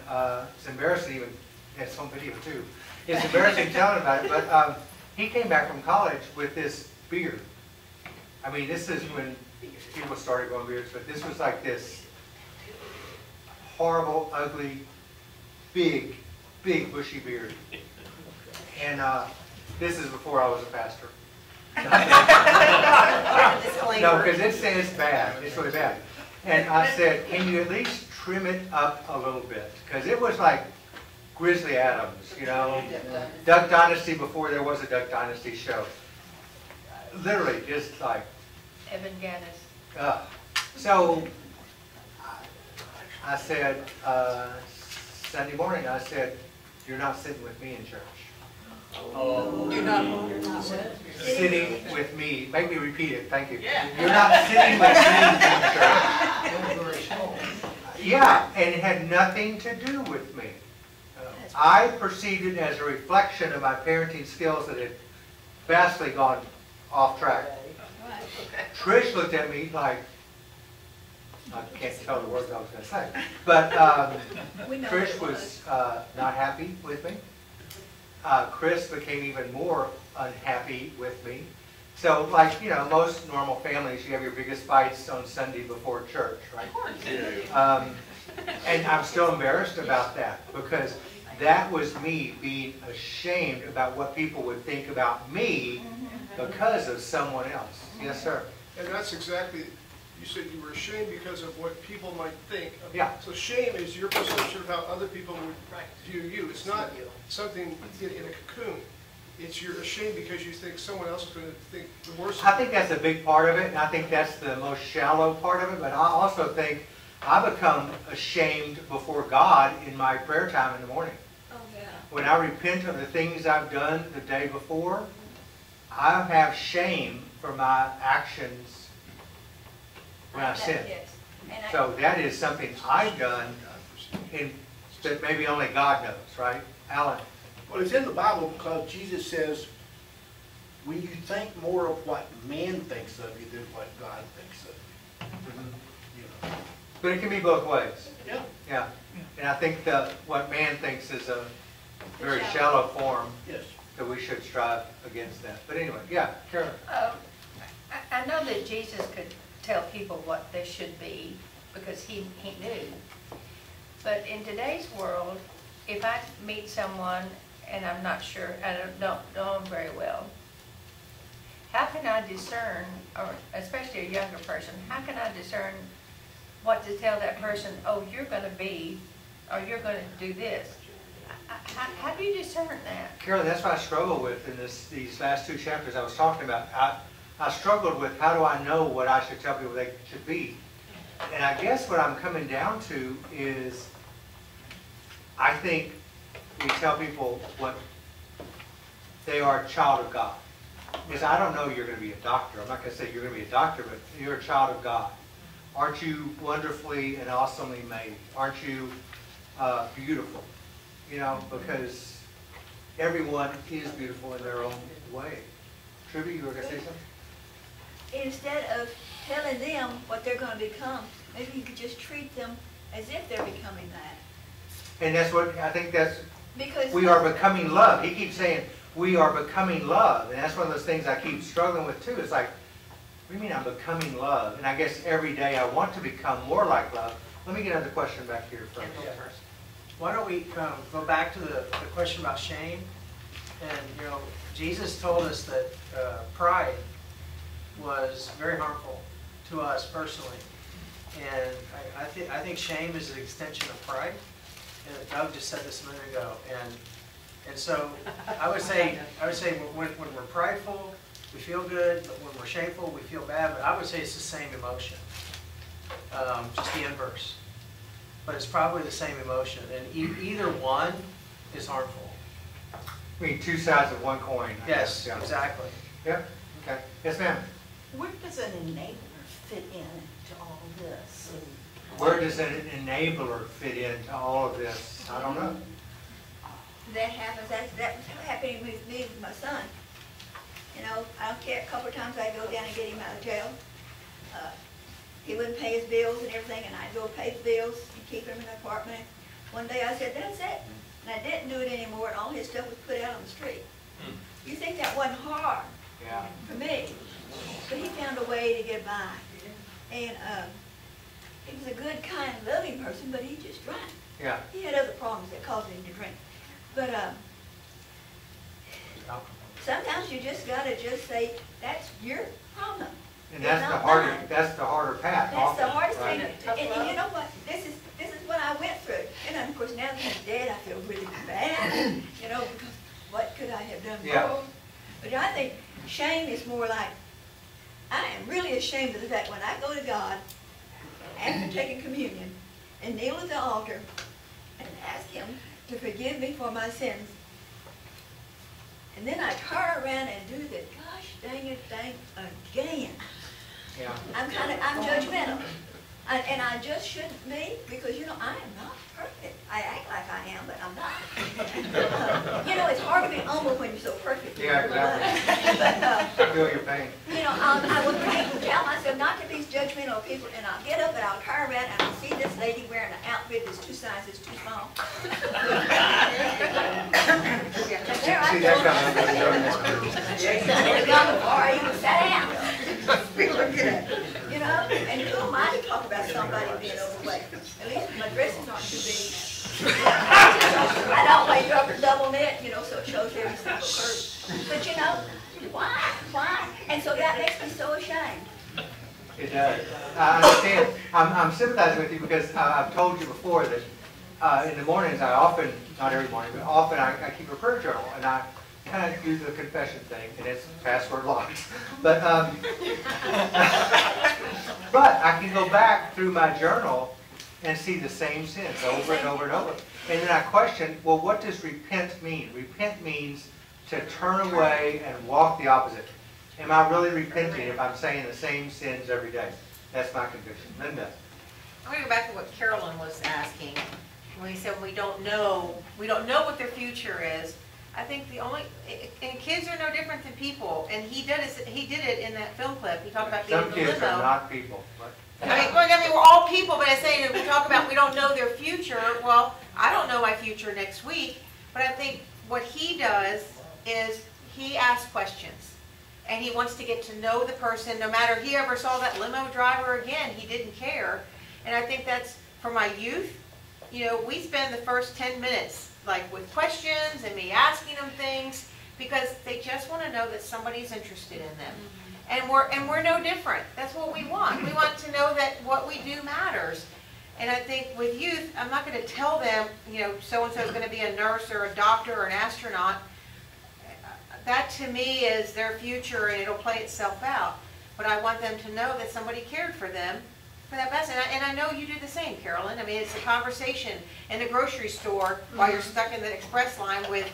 it's embarrassing even, it's on video too. It's embarrassing telling about it, but he came back from college with this beard. I mean, this is when people started growing beards, but this was like this horrible, ugly, big bushy beard. And this is before I was a pastor. No, because it's bad. It's really bad. And I said, can you at least trim it up a little bit? Because it was like Grizzly Adams, you know, Duck Dynasty before there was a Duck Dynasty show. Literally, just like. Evan Gannis. So I said, Sunday morning, I said, you're not sitting with me in church. You're not Sitting with me. Make me repeat it. Thank you. You're not sitting with me in church. Yeah, and it had nothing to do with me. I perceived it as a reflection of my parenting skills that had vastly gone off track. Trish looked at me like, I can't tell the words I was going to say, but Trish was not happy with me. Chris became even more unhappy with me. So, like, you know, most normal families, you have your biggest fights on Sunday before church, right? And I'm still embarrassed about that because that was me being ashamed about what people would think about me because of someone else. Yes, sir. And that's exactly, you said you were ashamed because of what people might think. Yeah. So shame is your perception of how other people would view you. It's not something in a cocoon. It's you're ashamed because you think someone else is going to think the worst of I you. think that's a big part of it, and I think that's the most shallow part of it, but I also think I become ashamed before God in my prayer time in the morning. Oh, yeah. When I repent of the things I've done the day before, I have shame for my actions when I sin. Yes. And I- So that is something I've done that maybe only God knows, right? Alan? Well, it's in the Bible because Jesus says, when you think more of what man thinks of you than what God thinks of you. You know. But it can be both ways. Yeah. Yeah. And I think that what man thinks is a very shallow form. Yes. That we should strive against that. But anyway, yeah, Carolyn. I know that Jesus could tell people what they should be because he knew. But in today's world, if I meet someone and I'm not sure, I don't know them very well, how can I discern, or especially a younger person, how can I discern what to tell that person, oh, you're going to be, or you're going to do this? How do you discern that? Carolyn, that's what I struggle with in these last two chapters I was talking about. I struggled with how do I know what I should tell people they should be. And I guess what I'm coming down to is I think we tell people what they are a child of God. Because I don't know you're going to be a doctor. I'm not going to say you're going to be a doctor, but you're a child of God. Aren't you wonderfully and awesomely made? Aren't you beautiful? You know, because everyone is beautiful in their own way. Truby, you were going to say something? Instead of telling them what they're going to become, maybe you could just treat them as if they're becoming that. And that's what, I think that's, Because we are becoming love. He keeps saying, we are becoming love. And that's one of those things I keep struggling with too. It's like, what do you mean I'm becoming love? And I guess every day I want to become more like love. Let me get another question back here first. Why don't we go back to the question about shame? And, you know, Jesus told us that pride was very harmful to us personally. And I think think shame is an extension of pride. And Doug just said this a minute ago. And so I would say when we're prideful, we feel good, but when we're shameful, we feel bad. But I would say it's the same emotion, just the inverse. But it's probably the same emotion, and either one is harmful. I mean, two sides of one coin. I Yes, guess, yeah. exactly. Yep. Okay. Yes, ma'am. Where does an enabler fit into all this? Where does an enabler fit into all of this? I don't know. That happens, that was happening with me with my son. You know, I don't care, a couple of times I'd go down and get him out of jail. He wouldn't pay his bills and everything, and I'd go pay the bills and keep him in the apartment. One day I said, that's it. And I didn't do it anymore, and all his stuff was put out on the street. You think that wasn't hard for me, but he found a way to get by. And he was a good, kind, loving person, but he just drank. Yeah. He had other problems that caused him to drink. But sometimes you just gotta just say, that's your problem. And that's the harder path. That's the hardest right? thing. And you know what? This is what I went through. And of course now that he's dead, I feel really bad. You know, because what could I have done wrong? But I think shame is more like, I am really ashamed of the fact when I go to God after taking communion and kneel at the altar and ask Him to forgive me for my sins. And then I turn around and do the gosh dang it thing again. Yeah. I'm judgmental. And I just shouldn't be, because, you know, I am not perfect. I act like I am, but I'm not. You know, it's hard to be humble when you're so perfect. Yeah, exactly. I feel your pain. You know, I would tell myself not to be judgmental of people, and I'll get up and I'll turn around and I'll see this lady wearing an outfit that's 2 sizes too small. There I See go. that Or even sat down. You know, and who am I to talk about somebody being overweight? At least my dresses aren't too big. I don't weigh up or double knit, you know, so it shows every single curve. But you know, why? And so that makes me so ashamed. It does. I understand. I'm sympathizing with you because I've told you before that in the mornings I often, not every morning, but often I keep a prayer journal, and I kind of do the confession thing, and it's password locked. But but I can go back through my journal and see the same sins over and over and over. And then I question, well, what does repent mean? Repent means to turn away and walk the opposite. Am I really repenting if I'm saying the same sins every day? That's my conviction. Linda. I'm going to go back to what Carolyn was asking. When he said we don't know what their future is. I think and kids are no different than people. And he did it in that film clip. He talked about being in Some the limo. kids are not people. I mean, we're all people, but I'm saying if we talk about we don't know their future, well, I don't know my future next week, but I think what he does is he asks questions. And he wants to get to know the person, no matter he ever saw that limo driver again, he didn't care. And I think that's, for my youth, you know, we spend the first 10 minutes like with questions and me asking them things because they just want to know that somebody's interested in them. And we're no different. That's what we want. We want to know that what we do matters. And I think with youth, I'm not going to tell them, you know, so-and-so is going to be a nurse or a doctor or an astronaut. That to me is their future and it'll play itself out. But I want them to know that somebody cared for them for that best. And I know you do the same, Carolyn. I mean, it's a conversation in the grocery store while you're stuck in the express line with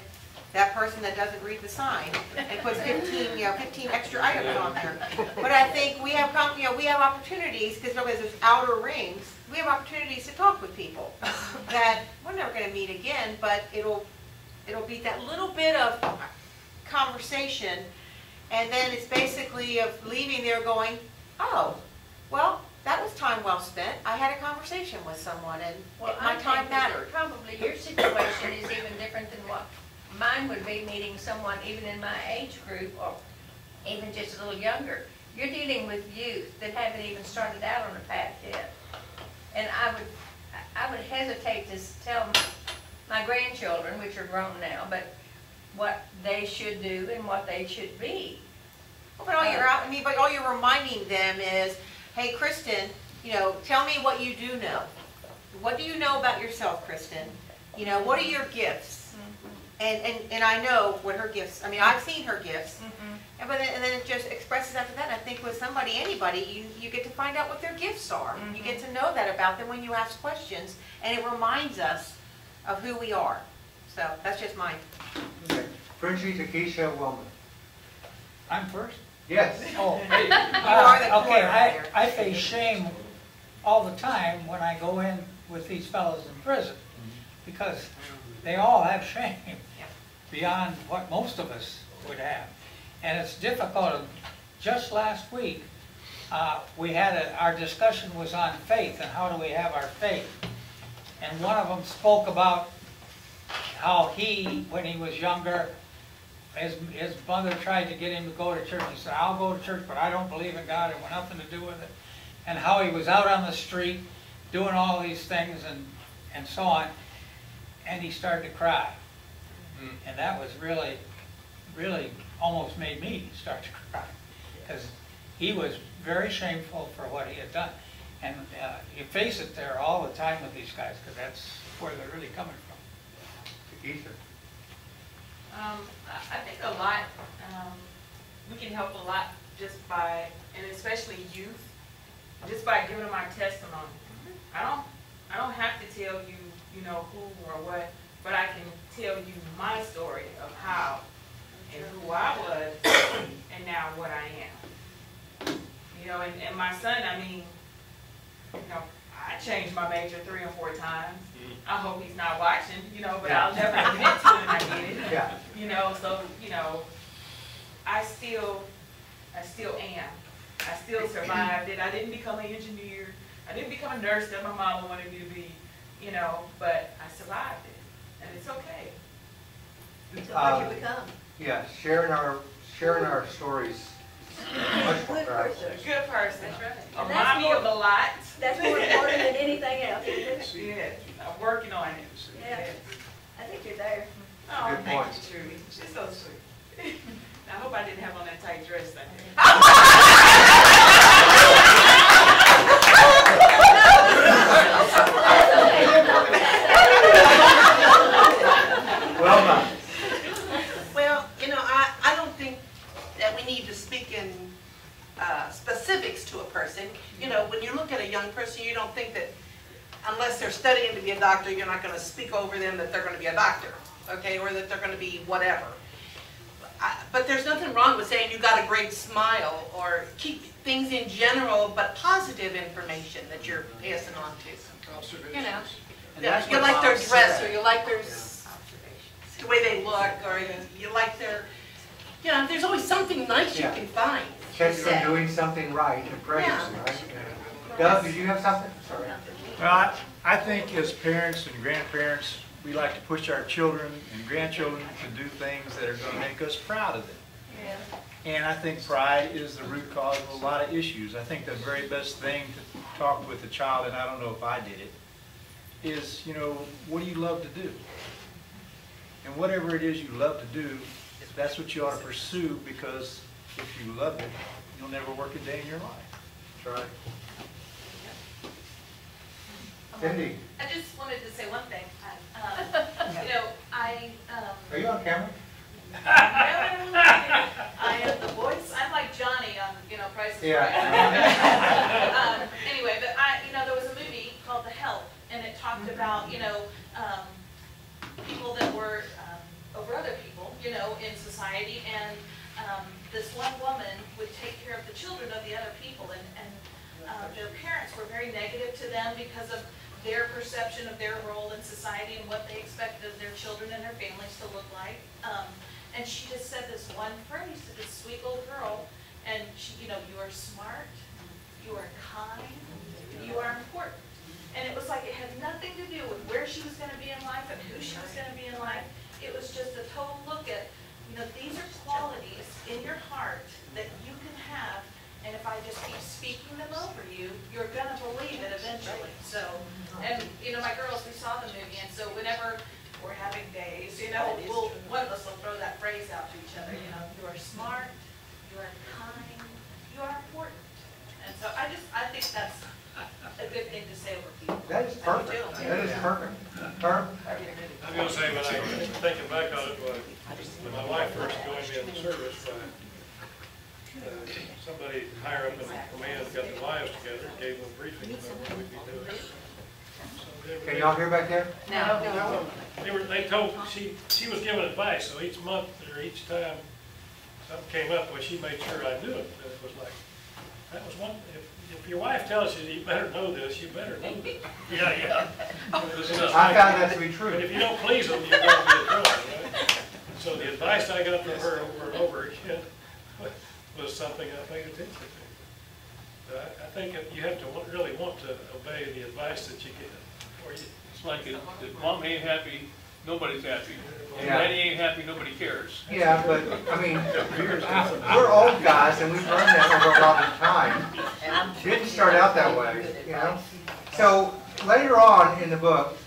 that person that doesn't read the sign and puts 15 extra items on there. But I think we have, we have opportunities, because there's outer rings, we have opportunities to talk with people that we're never going to meet again, but it'll be that little bit of conversation, and then it's basically of leaving there going, oh, well, that was time well spent. I had a conversation with someone, and my time mattered. Probably your situation is even different than what mine would be, meeting someone even in my age group or even just a little younger. You're dealing with youth that haven't even started out on the path yet. And I would hesitate to tell my grandchildren, which are grown now, but what they should do and what they should be. But all you're reminding them is, hey, Kristen, You know, tell me what you do know. What do you know about yourself, Kristen? You know, what are your gifts? And I know what her gifts, I mean, I've seen her gifts. And then it just expresses after that. I think with somebody, anybody, you get to find out what their gifts are. You get to know that about them when you ask questions, and it reminds us of who we are. So that's just mine. Okay. Fringy Takesha Wellman. I'm first? Yes. Oh, You are the okay, coordinator. I face shame all the time when I go in with these fellows in prison, because they all have shame beyond what most of us would have. And it's difficult. Just last week, we had our discussion was on faith and how do we have our faith. And one of them spoke about how he, when he was younger, his mother tried to get him to go to church. He said, I'll go to church, but I don't believe in God. It want nothing to do with it. And how he was out on the street doing all these things and so on. And he started to cry. And that was really, really almost made me start to cry. Because he was very shameful for what he had done. And you face it there all the time with these guys, because that's where they're really coming from. Ether. I think a lot, we can help a lot just by, and especially youth, just by giving them our testimony. I don't have to tell you, you know, who or what, but I can tell you my story of how and who I was and now what I am. You know, and my son, I mean, you know, I changed my major 3 or 4 times. I hope he's not watching, you know, but I'll never admit to him I did it. Yeah. You know, so, you know, I still am. I still survived it. I didn't become an engineer. I didn't become a nurse that my mama wanted me to be, you know, but I survived it. And it's okay. So what you become? Yeah, sharing our stories. Much more Good valuable. person. Good person. That's right. A And that's mommy more- of a lot. That's more important than anything else, isn't it? Yes, I'm working on it. Yeah. Yes. I think you're there. Oh, Good thank point. you, Trudy. She's so sweet. I hope I didn't have on that tight dress that day. Well done. Well, you know, I don't think that we need to speak in specifics to a person. You know, when you look at a young person, you don't think that unless they're studying to be a doctor, you're not going to speak over them that they're going to be a doctor, okay, or that they're going to be whatever. But there's nothing wrong with saying you got a great smile or keep things in general, but positive information that you're passing on to. You know, And that's you what like their Bob dress, said. or you like their the way they look, or you like their, you know, there's always something nice Yeah. you can find. Check them doing something right and praise them, right? Doug, did you have something? Sorry. Well, I think as parents and grandparents, we like to push our children and grandchildren to do things that are going to make us proud of them. And I think pride is the root cause of a lot of issues. I think the very best thing to talk with a child, and I don't know if I did it, is, you know, what do you love to do? And whatever it is you love to do, that's what you ought to pursue, because if you love it, you'll never work a day in your life. That's right. Cindy, I just wanted to say one thing. You know, are you on camera? I am the voice. I'm like Johnny on, you know, Price is Right. Anyway, but you know, there was a movie called The Help, and it talked about, you know, people that were over other people, you know, in society, and this one woman would take care of the children of the other people, and their parents were very negative to them because of their perception of their role in society and what they expected of their children and their families to look like. And she just said this one phrase to this sweet little girl, and she, you know, you are smart, you are kind, you are important. And it was like it had nothing to do with where she was going to be in life and who she was going to be in life. It was just a total look at, you know, these are qualities in your heart that you can have, and if I just keep speaking them over you, you're going to believe it eventually. So, and, you know, my girls, we saw the movie, and so whenever we're having days, you know, one of us will throw that phrase out to each other, you know, you are smart, you are kind, you are important. And so I think that's say over people. That is perfect. That is perfect. Herb? I'm gonna say, when I was thinking back on it, when my wife first joined me in the service, somebody higher up in the command got the wives together, and gave them a briefing on what we'd be doing. So Can y'all hear back there? No. They told, she was giving advice, so each month or each time something came up, well, she made sure I knew it. And it was like, that was one, if your wife tells you better know this, you better know this. Yeah. I found that to be true. But if you don't please them, you're going to be in trouble, right? So the advice I got from her over and over again was something I paid attention to. I think you have to really want to obey the advice that you get. Or It's like if mom ain't happy, nobody's happy. If Yeah. daddy ain't happy, nobody cares. Yeah, but, I mean, we're old guys and we've learned that over a lot of time. It didn't start out that way, you know? So later on in the book,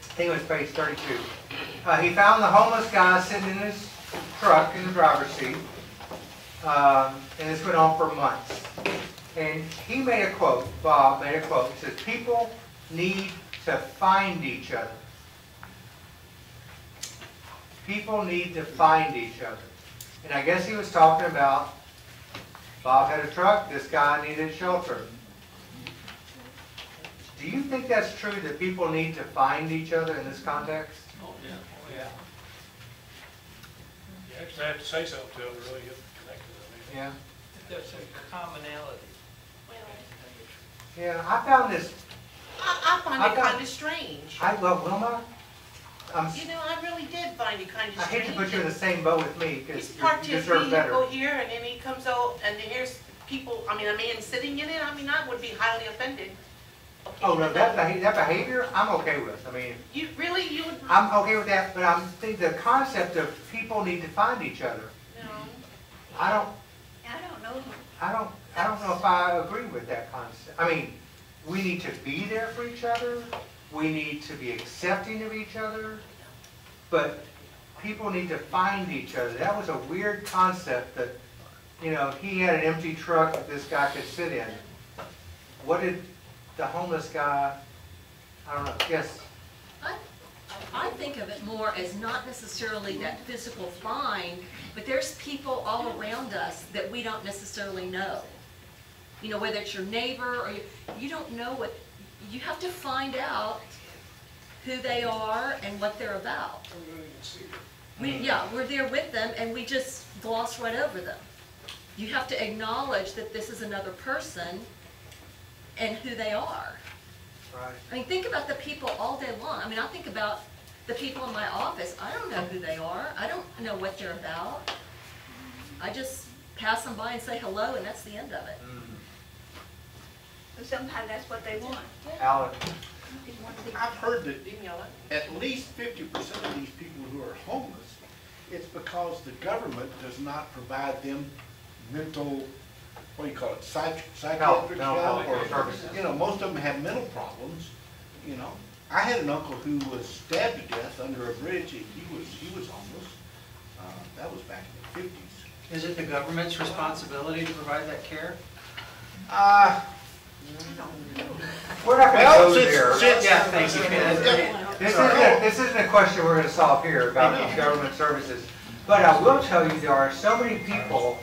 I think it was page 32, he found the homeless guy sitting in his truck in the driver's seat. And this went on for months. And he made a quote, Bob made a quote, he says, people need to find each other. People need to find each other. And I guess he was talking about Bob had a truck, this guy needed shelter. Do you think that's true, that people need to find each other in this context? Oh, yeah. You actually have to say something to them to really get connected. Yeah. There's some commonality. Yeah, I found this. I find it kind of strange. Well, Wilma, You know, I really did find it kind of I hate strange. to put you in the same boat with me, He's because you parked his deserve better. vehicle here, and then he comes out, and here's people, I mean, a man sitting in it, I mean, I would be highly offended. Oh, no, that behavior, I'm okay with. I mean, You would? I'm okay with that, but I'm thinking the concept of people need to find each other. No. I don't know. I don't know if I agree with that concept. I mean, we need to be there for each other. We need to be accepting of each other. But people need to find each other. That was a weird concept that, you know, he had an empty truck that this guy could sit in. What did the homeless guy, I don't know, yes? I think of it more as not necessarily that physical find, but there's people all around us that we don't necessarily know. You know, whether it's your neighbor or you don't know what, you have to find out who they are and what they're about. We're there with them and we just gloss right over them. You have to acknowledge that this is another person and who they are. Right. I mean, think about the people all day long. I mean, I think about the people in my office. I don't know who they are. I don't know what they're about. I just pass them by and say hello, and that's the end of it. But sometimes that's what they want. Alan? I've heard that at least 50% of these people who are homeless, it's because the government does not provide them mental, what do you call it, psychiatric help or services. You know, most of them have mental problems, you know. I had an uncle who was stabbed to death under a bridge, and he was homeless. That was back in the 50s. Is it the government's responsibility to provide that care? We're not going to go there. Yeah, thank you. This isn't a question we're going to solve here about these government services. But I will tell you, there are so many people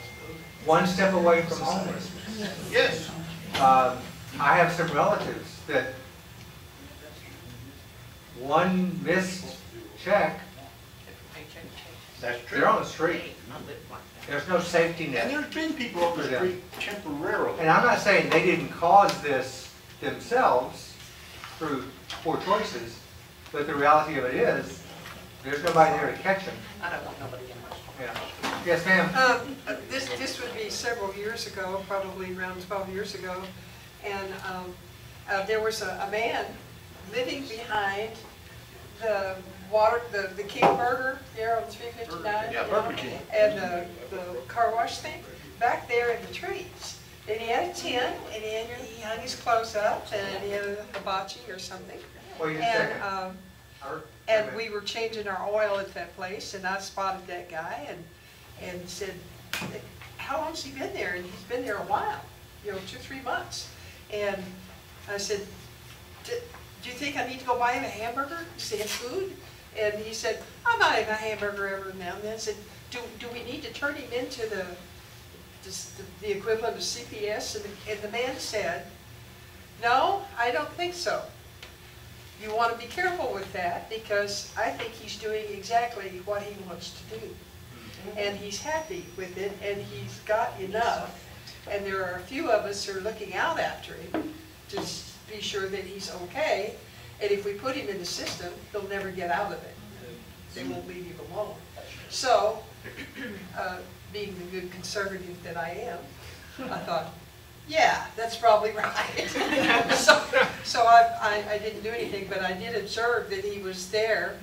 one step away from homelessness. Yes. I have some relatives that one missed check, That's true. they're on the street. There's no safety net. And there's been people on the street temporarily. And I'm not saying they didn't cause this themselves through poor choices, but the reality of it is, there's nobody there to catch them. I don't want nobody in my Yeah. Yes, ma'am. This would be several years ago, probably around 12 years ago, and there was a man living behind the King Burger there on 359. Yeah, Burger King. And the car wash thing, back there in the trees. And he had a tent, and he hung his clothes up, and he had a hibachi or something. Wait a second. And we were changing our oil at that place, and I spotted that guy and said, how long's he been there? And he's been there a while, 2 or 3 months. And I said, do you think I need to go buy him a hamburger? Is it food? And he said, I'm not having a hamburger every now and then. I said, do we need to turn him into the equivalent of CPS? And the man said, no, I don't think so. You want to be careful with that because I think he's doing exactly what he wants to do. And he's happy with it, and he's got enough. And there are a few of us who are looking out after him to be sure that he's okay. And if we put him in the system, he'll never get out of it. They won't leave him alone. So, being the good conservative that I am, I thought, yeah, that's probably right. so I didn't do anything, but I did observe that he was there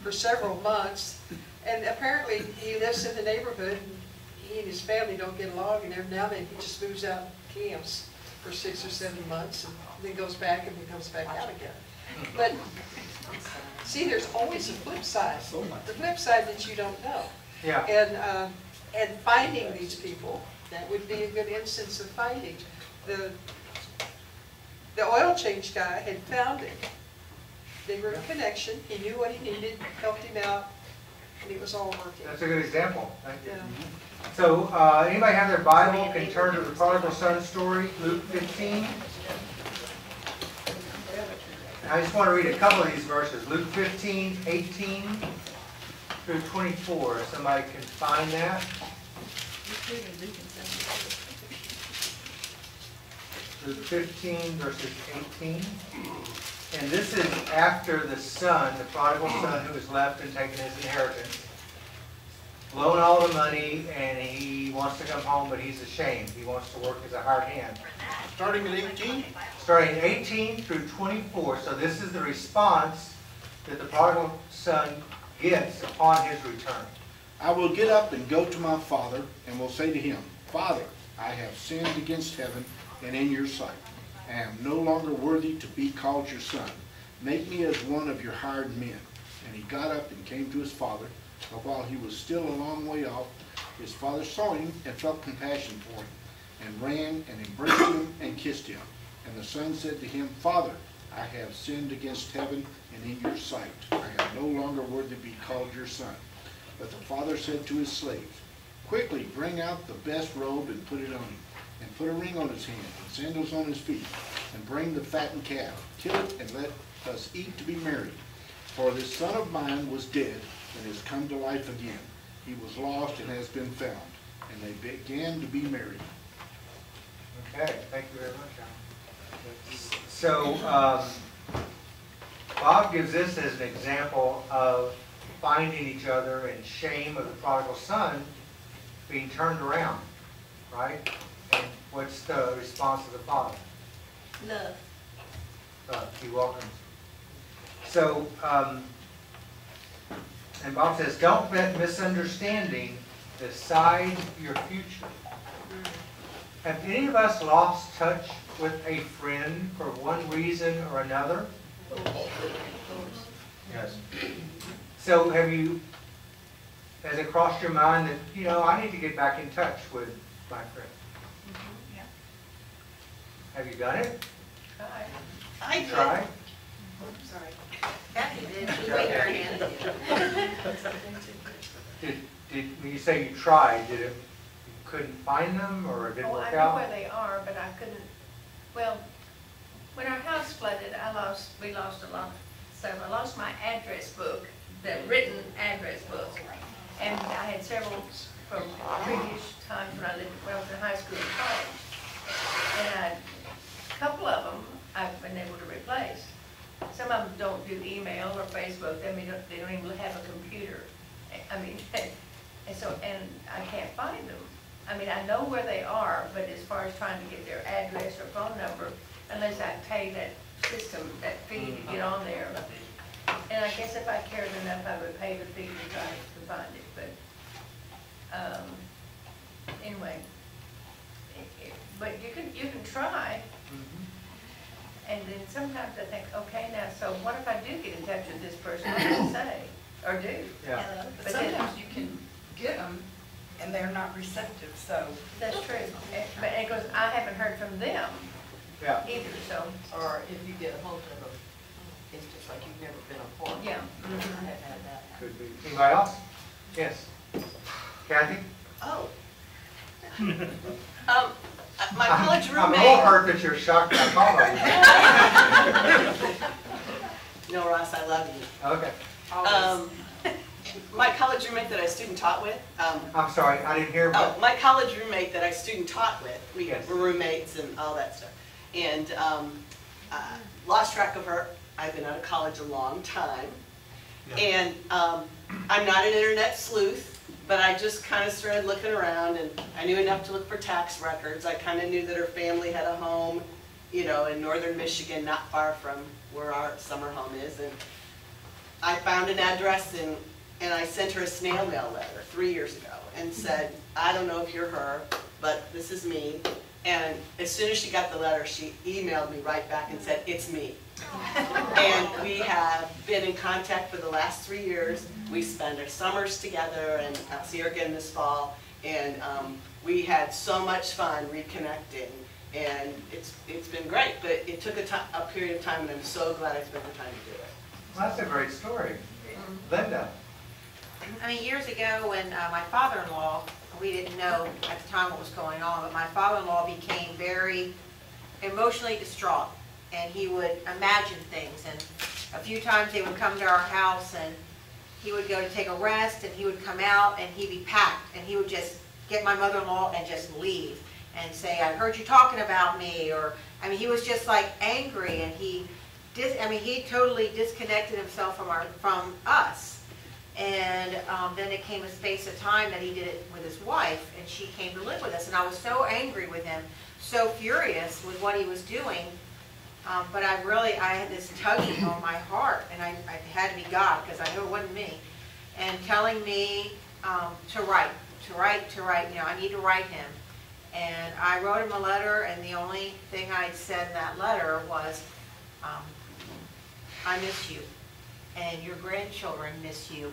for several months. And apparently he lives in the neighborhood, and he and his family don't get along, and every now and then he just moves out and camps for 6 or 7 months, and then goes back and then comes back out again. But see, there's always a flip side. The flip side that you don't know. Yeah. And finding these people, that would be a good instance of finding. The oil change guy had found him. They were in connection. He knew what he needed, helped him out, and it was all working. That's a good example. Thank you. Yeah. So, anybody have their Bible can turn to the prodigal son story, Luke 15. I just want to read a couple of these verses. Luke 15, 18 through 24. If somebody can find that. Luke 15, verses 18. And this is after the son, the prodigal son who has left and taken his inheritance, blown all the money, and he wants to come home, but he's ashamed. He wants to work as a hired hand. Starting at 18? Starting 18 through 24. So this is the response that the prodigal son gets upon his return. I will get up and go to my father, and will say to him, Father, I have sinned against heaven and in your sight. I am no longer worthy to be called your son. Make me as one of your hired men. And he got up and came to his father. But while he was still a long way off, his father saw him and felt compassion for him, and ran and embraced him and kissed him. And the son said to him, Father, I have sinned against heaven and in your sight. I am no longer worthy to be called your son. But the father said to his slaves, Quickly bring out the best robe and put it on him, and put a ring on his hand and sandals on his feet, and bring the fattened calf, kill it, and let us eat to be merry. For this son of mine was dead and has come to life again. He was lost and has been found. And they began to be merry. Okay, thank you very much, Alan. So, Bob gives this as an example of finding each other and shame of the prodigal son being turned around, right? And what's the response of the father? Love. He welcomes. So, and Bob says, don't let misunderstanding decide your future. Have any of us lost touch with a friend for one reason or another? Yes. So has it crossed your mind that, I need to get back in touch with my friend? Yeah. Have you done it? I did. Tried? Sorry. Kathy did. She Okay. waved her hand. When you say you tried, you couldn't find them or it didn't Oh, I work know out? where they are, but I couldn't, well, when our house flooded, we lost a lot. So I lost my address book, the written address book. And I had several from previous times when I was in high school and college. And a couple of them I've been able to replace. Some of them don't do email or Facebook. They don't even have a computer. And I can't find them. I know where they are, but as far as trying to get their address or phone number, unless I pay that system, that fee to get on there. And I guess if I cared enough, I would pay the fee to try to find it, but, anyway. But you can try. And then sometimes I think, okay, now, so what if I do get in touch with this person, what do I say, or do? Yeah. But sometimes you can get them and they're not receptive, so. That's true. But it goes, I haven't heard from them. Yeah. either, so, Or if you get a hold of them, it's just like you've never been a part. yeah. I have had that. Could be. Anybody else? Yes. Kathy? Oh. My college I'm a roommate. little hurt that you're shocked that I called on you. No, Ross, I love you. Okay. My college roommate that I student taught with. I'm sorry, I didn't hear. Oh, my college roommate that I student taught with. We Yes. were roommates and all that stuff. And lost track of her. I've been out of college a long time. Yeah. And I'm not an internet sleuth, but I just kind of started looking around, and I knew enough to look for tax records. I kind of knew that her family had a home, you know, in northern Michigan, not far from where our summer home is. And I found an address, and I sent her a snail mail letter 3 years ago and said, I don't know if you're her, but this is me. And as soon as she got the letter, she emailed me right back and said, it's me. And we have been in contact for the last 3 years. We spend our summers together, and I'll see her again this fall. And we had so much fun reconnecting, and it's been great. But it took a period of time, and I'm so glad I spent the time to do it. Well, that's a great story. Linda? I mean, years ago when my father-in-law, we didn't know at the time what was going on, but my father-in-law became very emotionally distraught, and he would imagine things. And a few times they would come to our house, and he would go to take a rest, and he would come out, and he'd be packed, and he would just get my mother-in-law and just leave and say, I heard you talking about me, or, I mean, he was just like angry, and he totally disconnected himself from us. And then it came a space of time that he did it with his wife, and she came to live with us. And I was so angry with him, so furious with what he was doing. But I had this tugging on my heart, and I had to be God, because I knew it wasn't me, and telling me to write. You know, I need to write him. And I wrote him a letter, and the only thing I'd said in that letter was, I miss you, and your grandchildren miss you,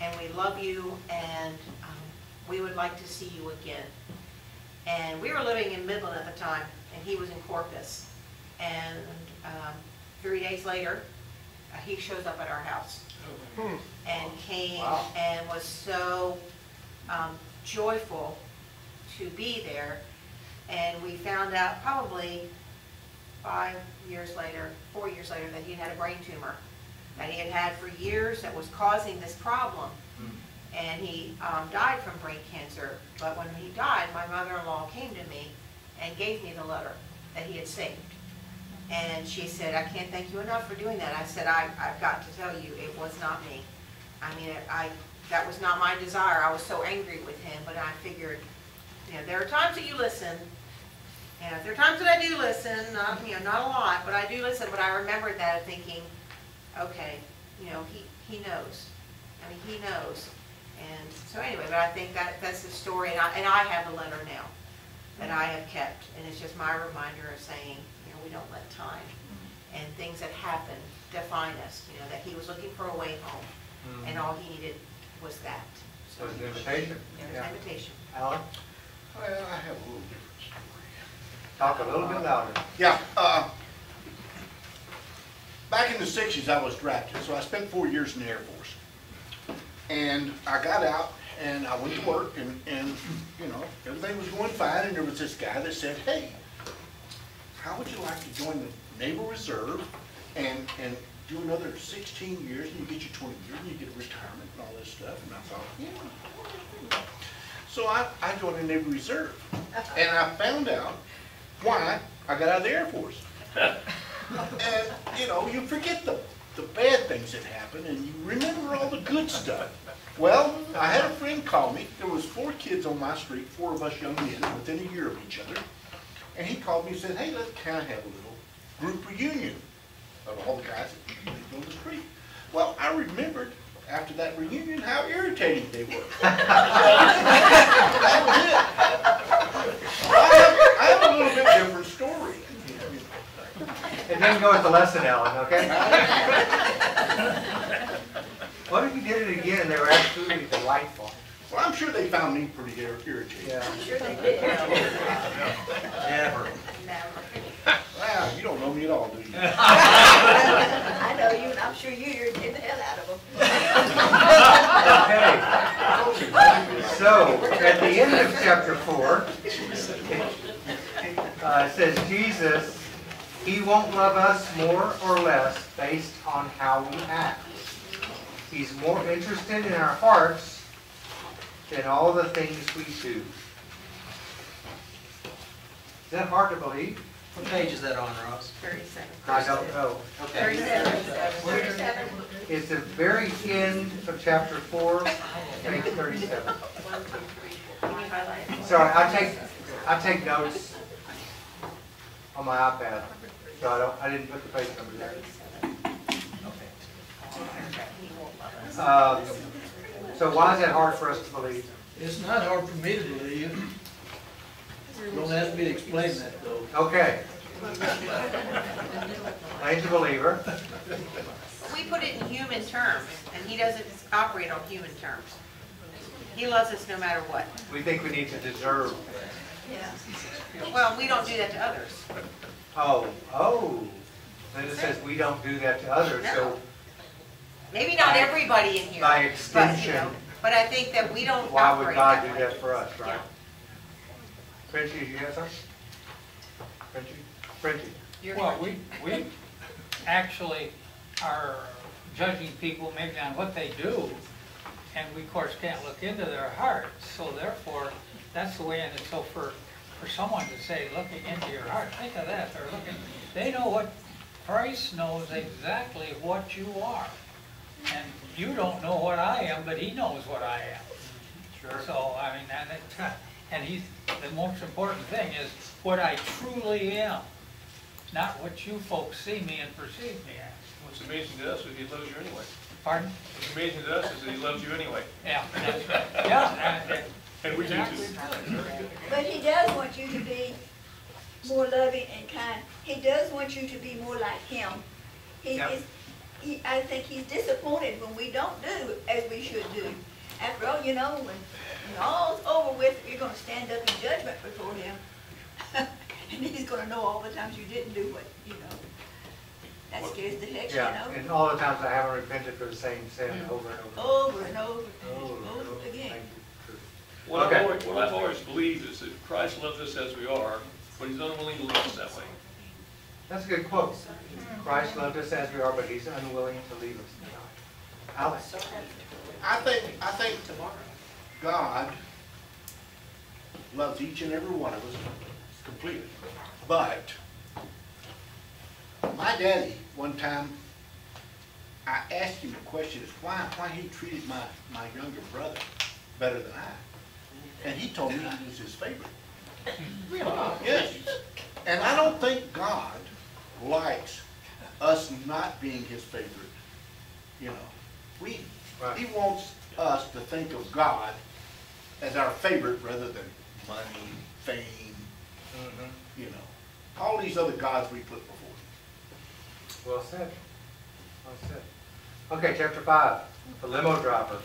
and we love you, and we would like to see you again. And we were living in Midland at the time, and he was in Corpus. And 3 days later, he shows up at our house and came and was so joyful to be there. And we found out probably 4 years later, that he had a brain tumor that he had had for years that was causing this problem. And he died from brain cancer. But when he died, my mother-in-law came to me and gave me the letter that he had saved. And she said, I can't thank you enough for doing that. I said, I've got to tell you, it was not me. I mean, that was not my desire. I was so angry with him, but I figured, you know, there are times that you listen. And there are times that I do listen, not a lot, but I do listen. But I remembered that thinking, okay, you know, he knows. I mean, he knows. And so anyway, but I think that's the story. And I have the letter now that I have kept. And it's just my reminder of saying, you know, we don't let time and things that happen define us. You know, that he was looking for a way home. And all he needed was that. So it's an invitation. Yeah, an invitation. Alan? I have a little different story. Talk a little bit louder. Yeah. Back in the 60s, I was drafted, so I spent 4 years in the Air Force. And I got out, and I went to work, and you know, everything was going fine, and there was this guy that said, hey, how would you like to join the Naval Reserve and do another 16 years, and you get your 20 years, and you get retirement and all this stuff? And I thought, yeah. So I joined the Naval Reserve, and I found out why I got out of the Air Force. And, you know, you forget the bad things that happen, and you remember all the good stuff. Well, I had a friend call me. There was 4 kids on my street, 4 of us young men, within a year of each other. And he called me and said, hey, let's kind of have a little group reunion of all the guys that lived on the street. Well, I remembered after that reunion how irritating they were. That was it. I have a little bit different story. It didn't go with the lesson, Alan, okay? What if you did it again and they were absolutely delightful? Well, I'm sure they found me pretty irritating. Yeah. I'm sure they did. Never. I Wow, you don't know me at all, do you? I know you, and I'm sure you irritate the hell out of them. Okay. So, at the end of chapter 4, it says, Jesus, he won't love us more or less based on how we act. He's more interested in our hearts than all the things we do. Is that hard to believe? What page is that on, Ross? 37. I don't know. Okay. 37. It's the very end of chapter 4, page 37. Sorry, I take notes on my iPad, so I didn't put the page number there. So why is that hard for us to believe? It's not hard for me to believe. Don't ask me to explain that, though. Okay. Lane's a believer. We put it in human terms, and he doesn't operate on human terms. He loves us no matter what. We think we need to deserve. Yeah. Well, we don't do that to others. Oh. Then it says we don't do that to others, so Maybe not everybody in here. by But, extension, but I think that we don't why would operate God that do way. that for us, right? Frenchie, you have something? Frenchie? Well, we actually are judging people maybe on what they do, and we of course can't look into their hearts, so therefore, that's the way, and it's so for someone to say, looking into your heart, think of that, they know what, Christ knows exactly what you are. And you don't know what I am, but he knows what I am. Sure. So, I mean, and the most important thing is what I truly am, not what you folks see me and perceive me as. What's amazing to us is he loves you anyway. Pardon? What's amazing to us is that he loves you anyway. Yeah, that's right. Yeah. And we do too. But he does want you to be more loving and kind. He does want you to be more like him. I think he's disappointed when we don't do as we should do. After all, when all's over with, you're going to stand up in judgment before him. And he's going to know all the times you didn't do what, that scares the heck, Yeah, and all the times I haven't repented for the same sin over and over. Over and over, over again. What I've always believed is that Christ loves us as we are, but he's unwilling to leave us that way. That's a good quote. Christ loved us as we are, but he's unwilling to leave us. Alex? I think God loves each and every one of us completely. But my daddy, one time, I asked him a question, is why he treated my younger brother better than I. And he told me he was his favorite. Really? Yes. And I don't think God likes us not being his favorite. He wants us to think of God as our favorite rather than money, fame, all these other gods we put before him. Well said. Well said. Okay, chapter 5, the limo driver.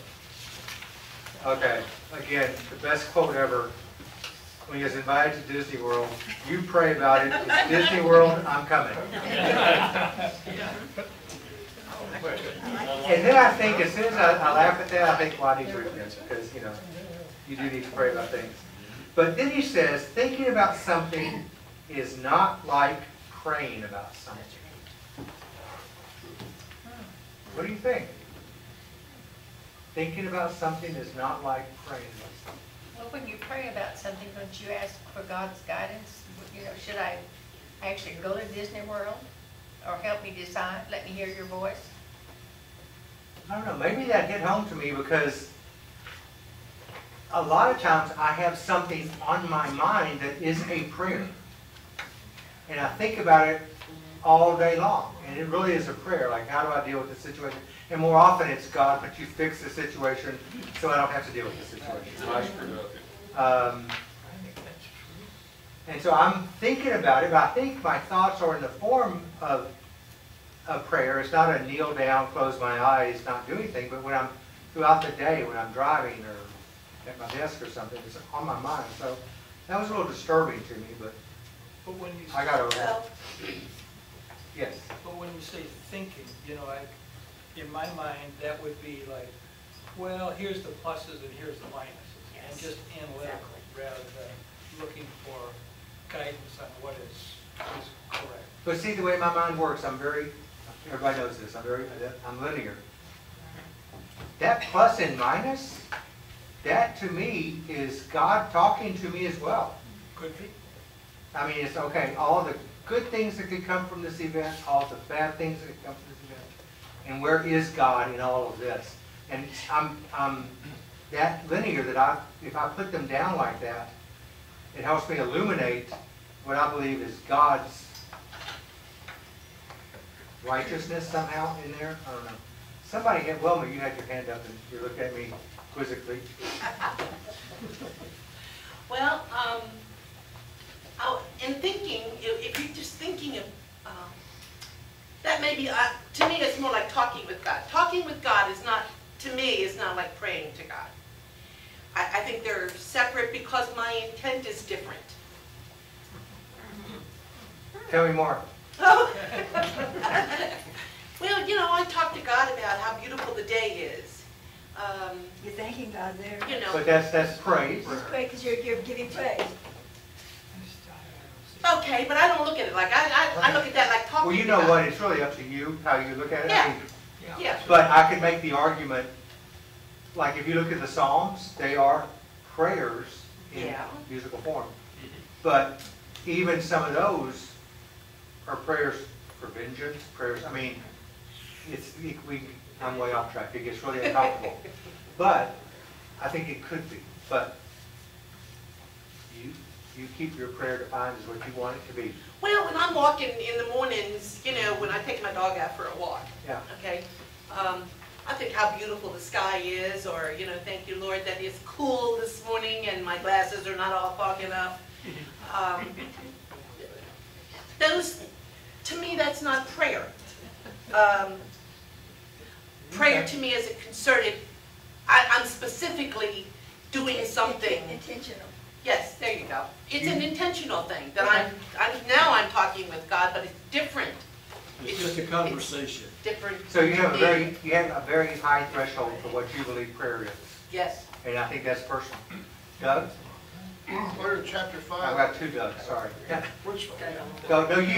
Okay, again, the best quote ever. When he gets invited to Disney World, you pray about it. It's Disney World, I'm coming. And then I think, as soon as I laugh at that, I think, well, I need to repent, because, you do need to pray about things. But then he says, thinking about something is not like praying about something. What do you think? Thinking about something is not like praying about something. Well, when you pray about something, don't you ask for God's guidance? Should I actually go to Disney World? Or help me decide, let me hear your voice? I don't know, maybe that hit home to me because a lot of times I have something on my mind that is a prayer. And I think about it all day long. And it really is a prayer, like how do I deal with this situation? And more often it's, God, but you fix the situation so I don't have to deal with the situation. Right? And so I'm thinking about it, but I think my thoughts are in the form of prayer. It's not a kneel down, close my eyes, not do anything, but when I'm throughout the day, when I'm driving or at my desk or something, it's on my mind. So that was a little disturbing to me, but But when you, I got over that. Yes. but when you say thinking, you know, in my mind, that would be like, well, here's the pluses and here's the minuses. And just analytical, rather than looking for guidance on what is correct. But see, the way my mind works, everybody knows this, I'm linear. That plus and minus, that to me is God talking to me as well. Could be. I mean, it's okay, all the good things that could come from this event, all the bad things that could come from this event, and where is God in all of this? And I'm that linear that if I put them down like that, it helps me illuminate what I believe is God's righteousness somehow in there. I don't know. Somebody had, Wilma, you had your hand up and you looked at me quizzically. Well, in thinking, if you're just thinking of, that may be, to me it's more like talking with God. Talking with God is not, to me, is not like praying to God. I think they're separate because my intent is different. Tell me more. Well, you know, I talk to God about how beautiful the day is. You're thanking God there. You know. But that's praise. It's great because you're giving praise. Okay, but I don't look at it like, I look at that like talking Well, you to know God. what, it's really up to you, how you look at it. I mean, Yeah. but I could make the argument, like if you look at the Psalms, they are prayers in musical form. But even some of those are prayers for vengeance, prayers, I mean, I'm way off track, it gets really uncomfortable. But I think it could be, but you keep your prayer defined as what you want it to be. Well, when I'm walking in the mornings, you know, when I take my dog out for a walk, Yeah. okay, I think how beautiful the sky is, or, you know, thank you, Lord, that it's cool this morning and my glasses are not all fogging up. Those, to me, that's not prayer. Prayer to me is a concerted, I'm specifically doing something. Intentional. Yes, there you go. It's an intentional thing that now I'm talking with God, but it's different. It's just a conversation. Different. So you have a very high threshold for what you believe prayer is. Yes. And I think that's personal. Doug? We're in chapter 5. I've got two Dougs, sorry. Which? No, you.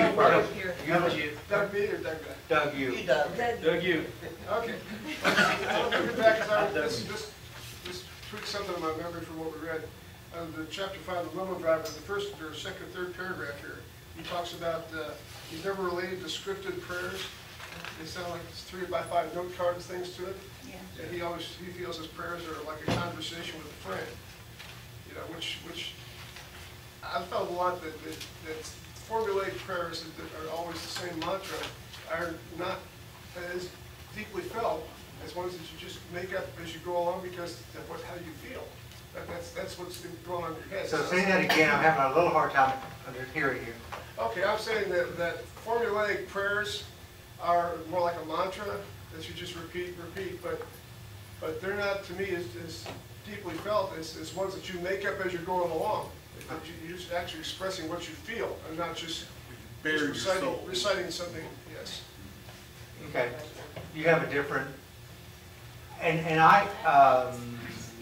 Doug B or Doug B? Doug, you. Doug, you. Okay. I'll get back, because just tweak something in my memory from what we read. The chapter 5, the limo driver, the first or second or third paragraph here, he talks about he's never related to scripted prayers. They sound like it's 3x5 note cards, things to it. Yeah. And he feels his prayers are like a conversation with a friend. You know, which I felt a lot that formulaic prayers that are always the same mantra are not as deeply felt as ones that you just make up as you go along because of how you feel. That's what's going on in your head. So say that again, I'm having a little hard time hearing you. Okay, I'm saying that formulaic prayers are more like a mantra that you just repeat, but they're not, to me, as deeply felt as ones that you make up as you're going along. That you're just actually expressing what you feel and not just reciting something, yes. Okay. You have a different, and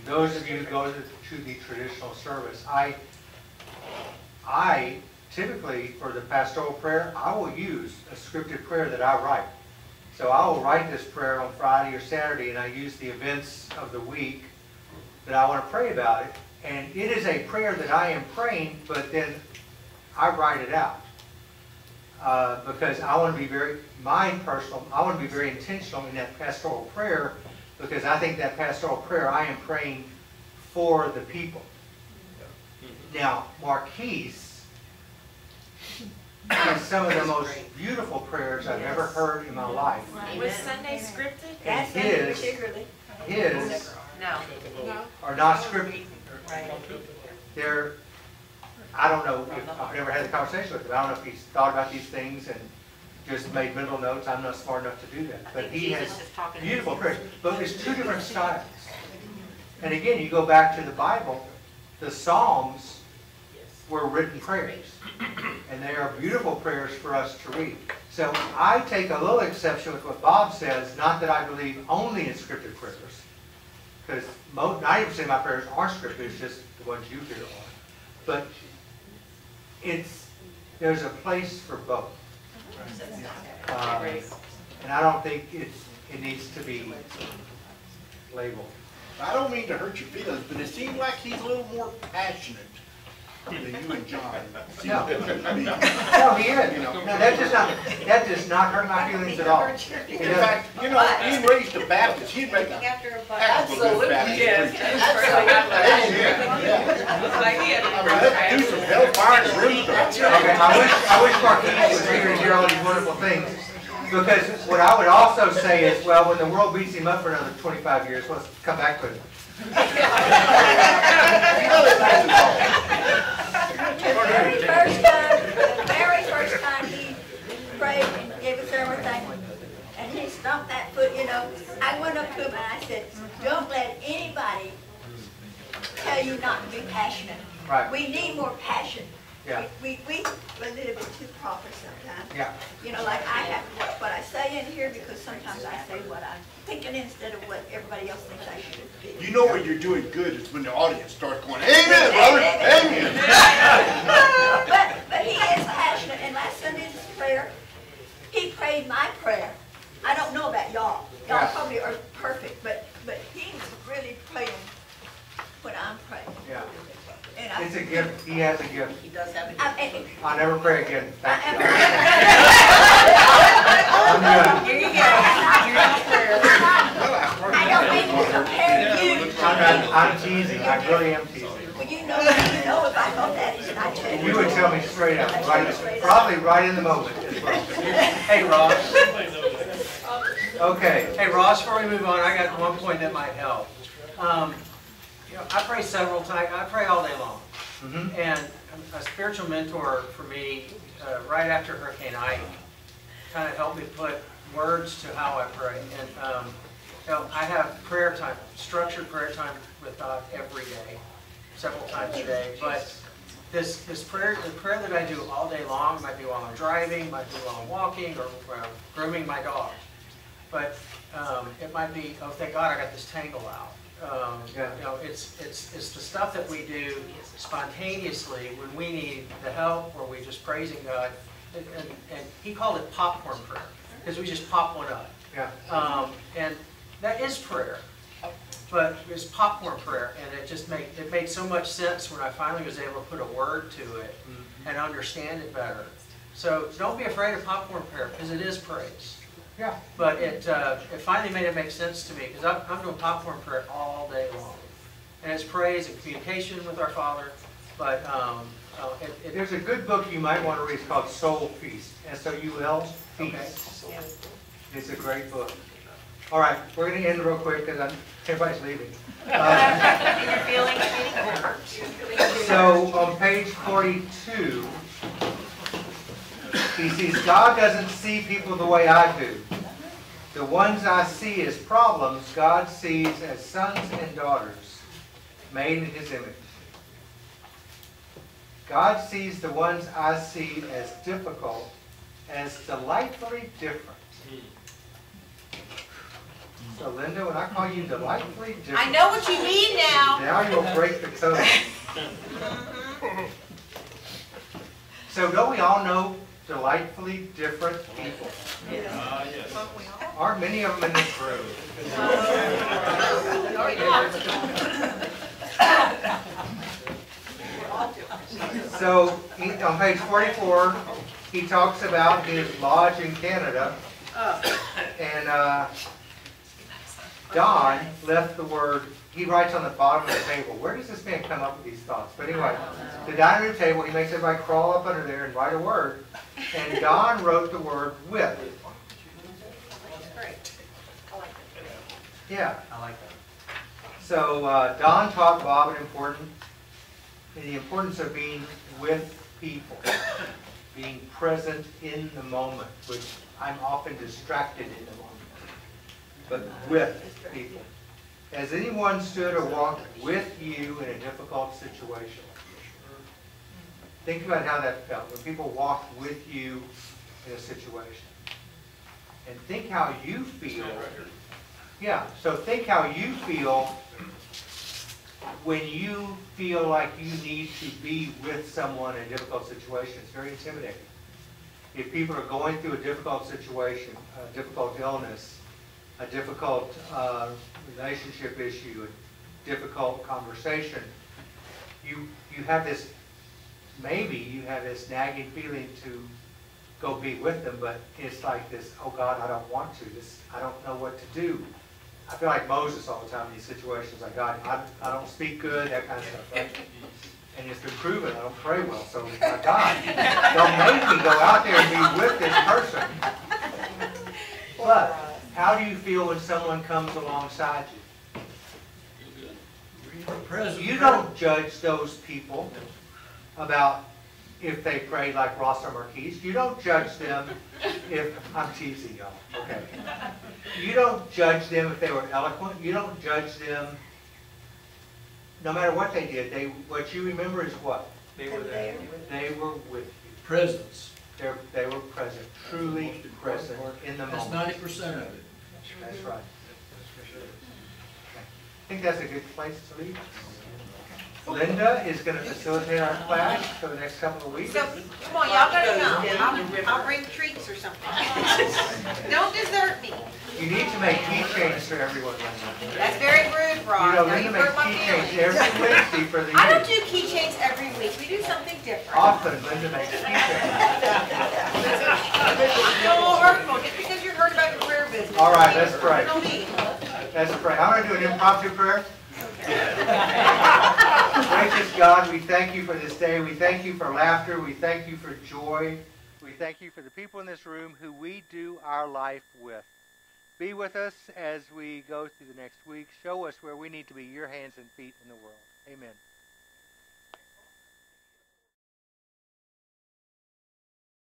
those of you who go to the traditional service, I typically, for the pastoral prayer, I will use a scripted prayer that I write. So I will write this prayer on Friday or Saturday, and I use the events of the week that I want to pray about it. And it is a prayer that I am praying, but then I write it out. Because I want to be I want to be very intentional in that pastoral prayer, because I think that pastoral prayer I am praying for the people. Now, Marquise has some of the most beautiful prayers I've ever heard in my life. Was Sunday scripted? And his No. are not scripted. They're, I don't know, I've never had a conversation with him. I don't know if he's thought about these things and just made mental notes. I'm not smart enough to do that. But he has beautiful prayers. But it's two different styles. And again, you go back to the Bible, the Psalms were written prayers. And they are beautiful prayers for us to read. So I take a little exception with what Bob says, not that I believe only in scripted prayers, because 90% of my prayers are scripted, it's just the ones you hear are. But there's a place for both. And I don't think it needs to be labeled. I don't mean to hurt your feelings, but it seems like he's a little more passionate than you and John. No. I mean, No, he is. No, that does not hurt my feelings at all. in fact, you know, being raised a Baptist, he'd make a heck of a good Baptist preacher. Let's do some hellfire and brimstone. Okay, I wish Marquise was here to hear all these wonderful things. Because what I would also say is, well, when the world beats him up for another 25 years, let's come back to it. The very first time he prayed and gave us everything, and he stomped that foot, I went up to him and I said, don't let anybody tell you not to be passionate. Right. We need more passion. Yeah. We a little bit too proper sometimes. Yeah. Like I have to watch what I say in here because sometimes I say what I'm thinking instead of what everybody else thinks I should be. You know when you're doing good is when the audience starts going, amen, brother, amen. But he is passionate, and last Sunday's prayer, he prayed my prayer. I don't know about y'all. Y'all probably are perfect, but he's really praying what I'm praying. Yeah. And It's a gift. He has a gift. He does have a gift. I'll never pray again. Thank you. I'm good. Here you go. I don't mean to compare you. I'm teasing. I really am teasing. Well, you know if I know that he's not true. You would tell me straight up, right? Probably right in the moment as well. Hey, Ross. Okay. Hey, Ross, before we move on, I got one point that might help. I pray several times. I pray all day long. And a spiritual mentor for me, right after Hurricane Ike, kind of helped me put words to how I pray. And I have prayer time, structured prayer time with God every day, several times a day. But this prayer, the prayer that I do all day long, might be while I'm driving, might be while I'm walking, or while I'm grooming my dog. But it might be, oh, thank God I got this tangle out. It's the stuff that we do spontaneously when we need the help, or we just praising God. And he called it popcorn prayer because we just pop one up. Yeah. And that is prayer, but it's popcorn prayer, and it made so much sense when I finally was able to put a word to it and understand it better. So don't be afraid of popcorn prayer because it is praise. Yeah. But it finally made it make sense to me because I'm doing popcorn prayer all day long. And it's praise and communication with our Father. But there's a good book you might want to read. It's called Soul Feast. S-O-U-L, Feast. Okay. It's a great book. All right, we're going to end real quick because everybody's leaving. You're feeling it. So on page 42, he sees God doesn't see people the way I do. The ones I see as problems, God sees as sons and daughters made in His image. God sees the ones I see as difficult as delightfully different. So Linda, when I call you delightfully different, I know what you mean now. now you'll break the code. So don't we all know delightfully different people? Yes. Aren't many of them in this room? So on page 44, he talks about his lodge in Canada, and Don left the word. He writes on the bottom of the table. Where does this man come up with these thoughts? But anyway, the dining room table, he makes everybody crawl up under there and write a word. And Don wrote the word with. Yeah. I like that. So Don taught Bob the importance of being with people, being present in the moment, which I'm often distracted in the moment, but with people. Has anyone stood or walked with you in a difficult situation? Think about how that felt when people walked with you in a situation. And think how you feel. Yeah, so think how you feel when you feel like you need to be with someone in a difficult situation. It's very intimidating. If people are going through a difficult situation, a difficult illness, a difficult relationship issue, a difficult conversation, you have this, maybe you have this nagging feeling to go be with them, but it's like this, oh God, I don't want to. I don't know what to do. I feel like Moses all the time in these situations, like God, I don't speak good, that kind of stuff, right? And it's been proven I don't pray well, so my God, don't make me go out there and be with this person. But how do you feel when someone comes alongside you? You don't judge those people about if they pray like Ross or Marquise. You don't judge them if, I'm teasing y'all, okay. You don't judge them if they were eloquent. You don't judge them no matter what they did. What you remember is what? They were there. They were with you. Presence. They were present, truly present in the moment. That's 90% of it. That's right. I think that's a good place to leave. Linda is going to facilitate our class for the next couple of weeks. So, come on, y'all gotta come. I'll bring treats or something. Don't desert me. You need to make keychains for everyone, Linda. That's very rude, Ron. You know, Now Linda you makes hurt my keychains feelings. every Wednesday for the I don't youth. do keychains every week. We do something different. Often, Linda makes keychains. I'm a little hurtful just because you're hurt about your prayer business. All right, let's pray. No need. Let's pray. I'm going to do an impromptu prayer. Gracious God, we thank you for this day. We thank you for laughter. We thank you for joy. We thank you for the people in this room who we do our life with. Be with us as we go through the next week. Show us where we need to be your hands and feet in the world. Amen.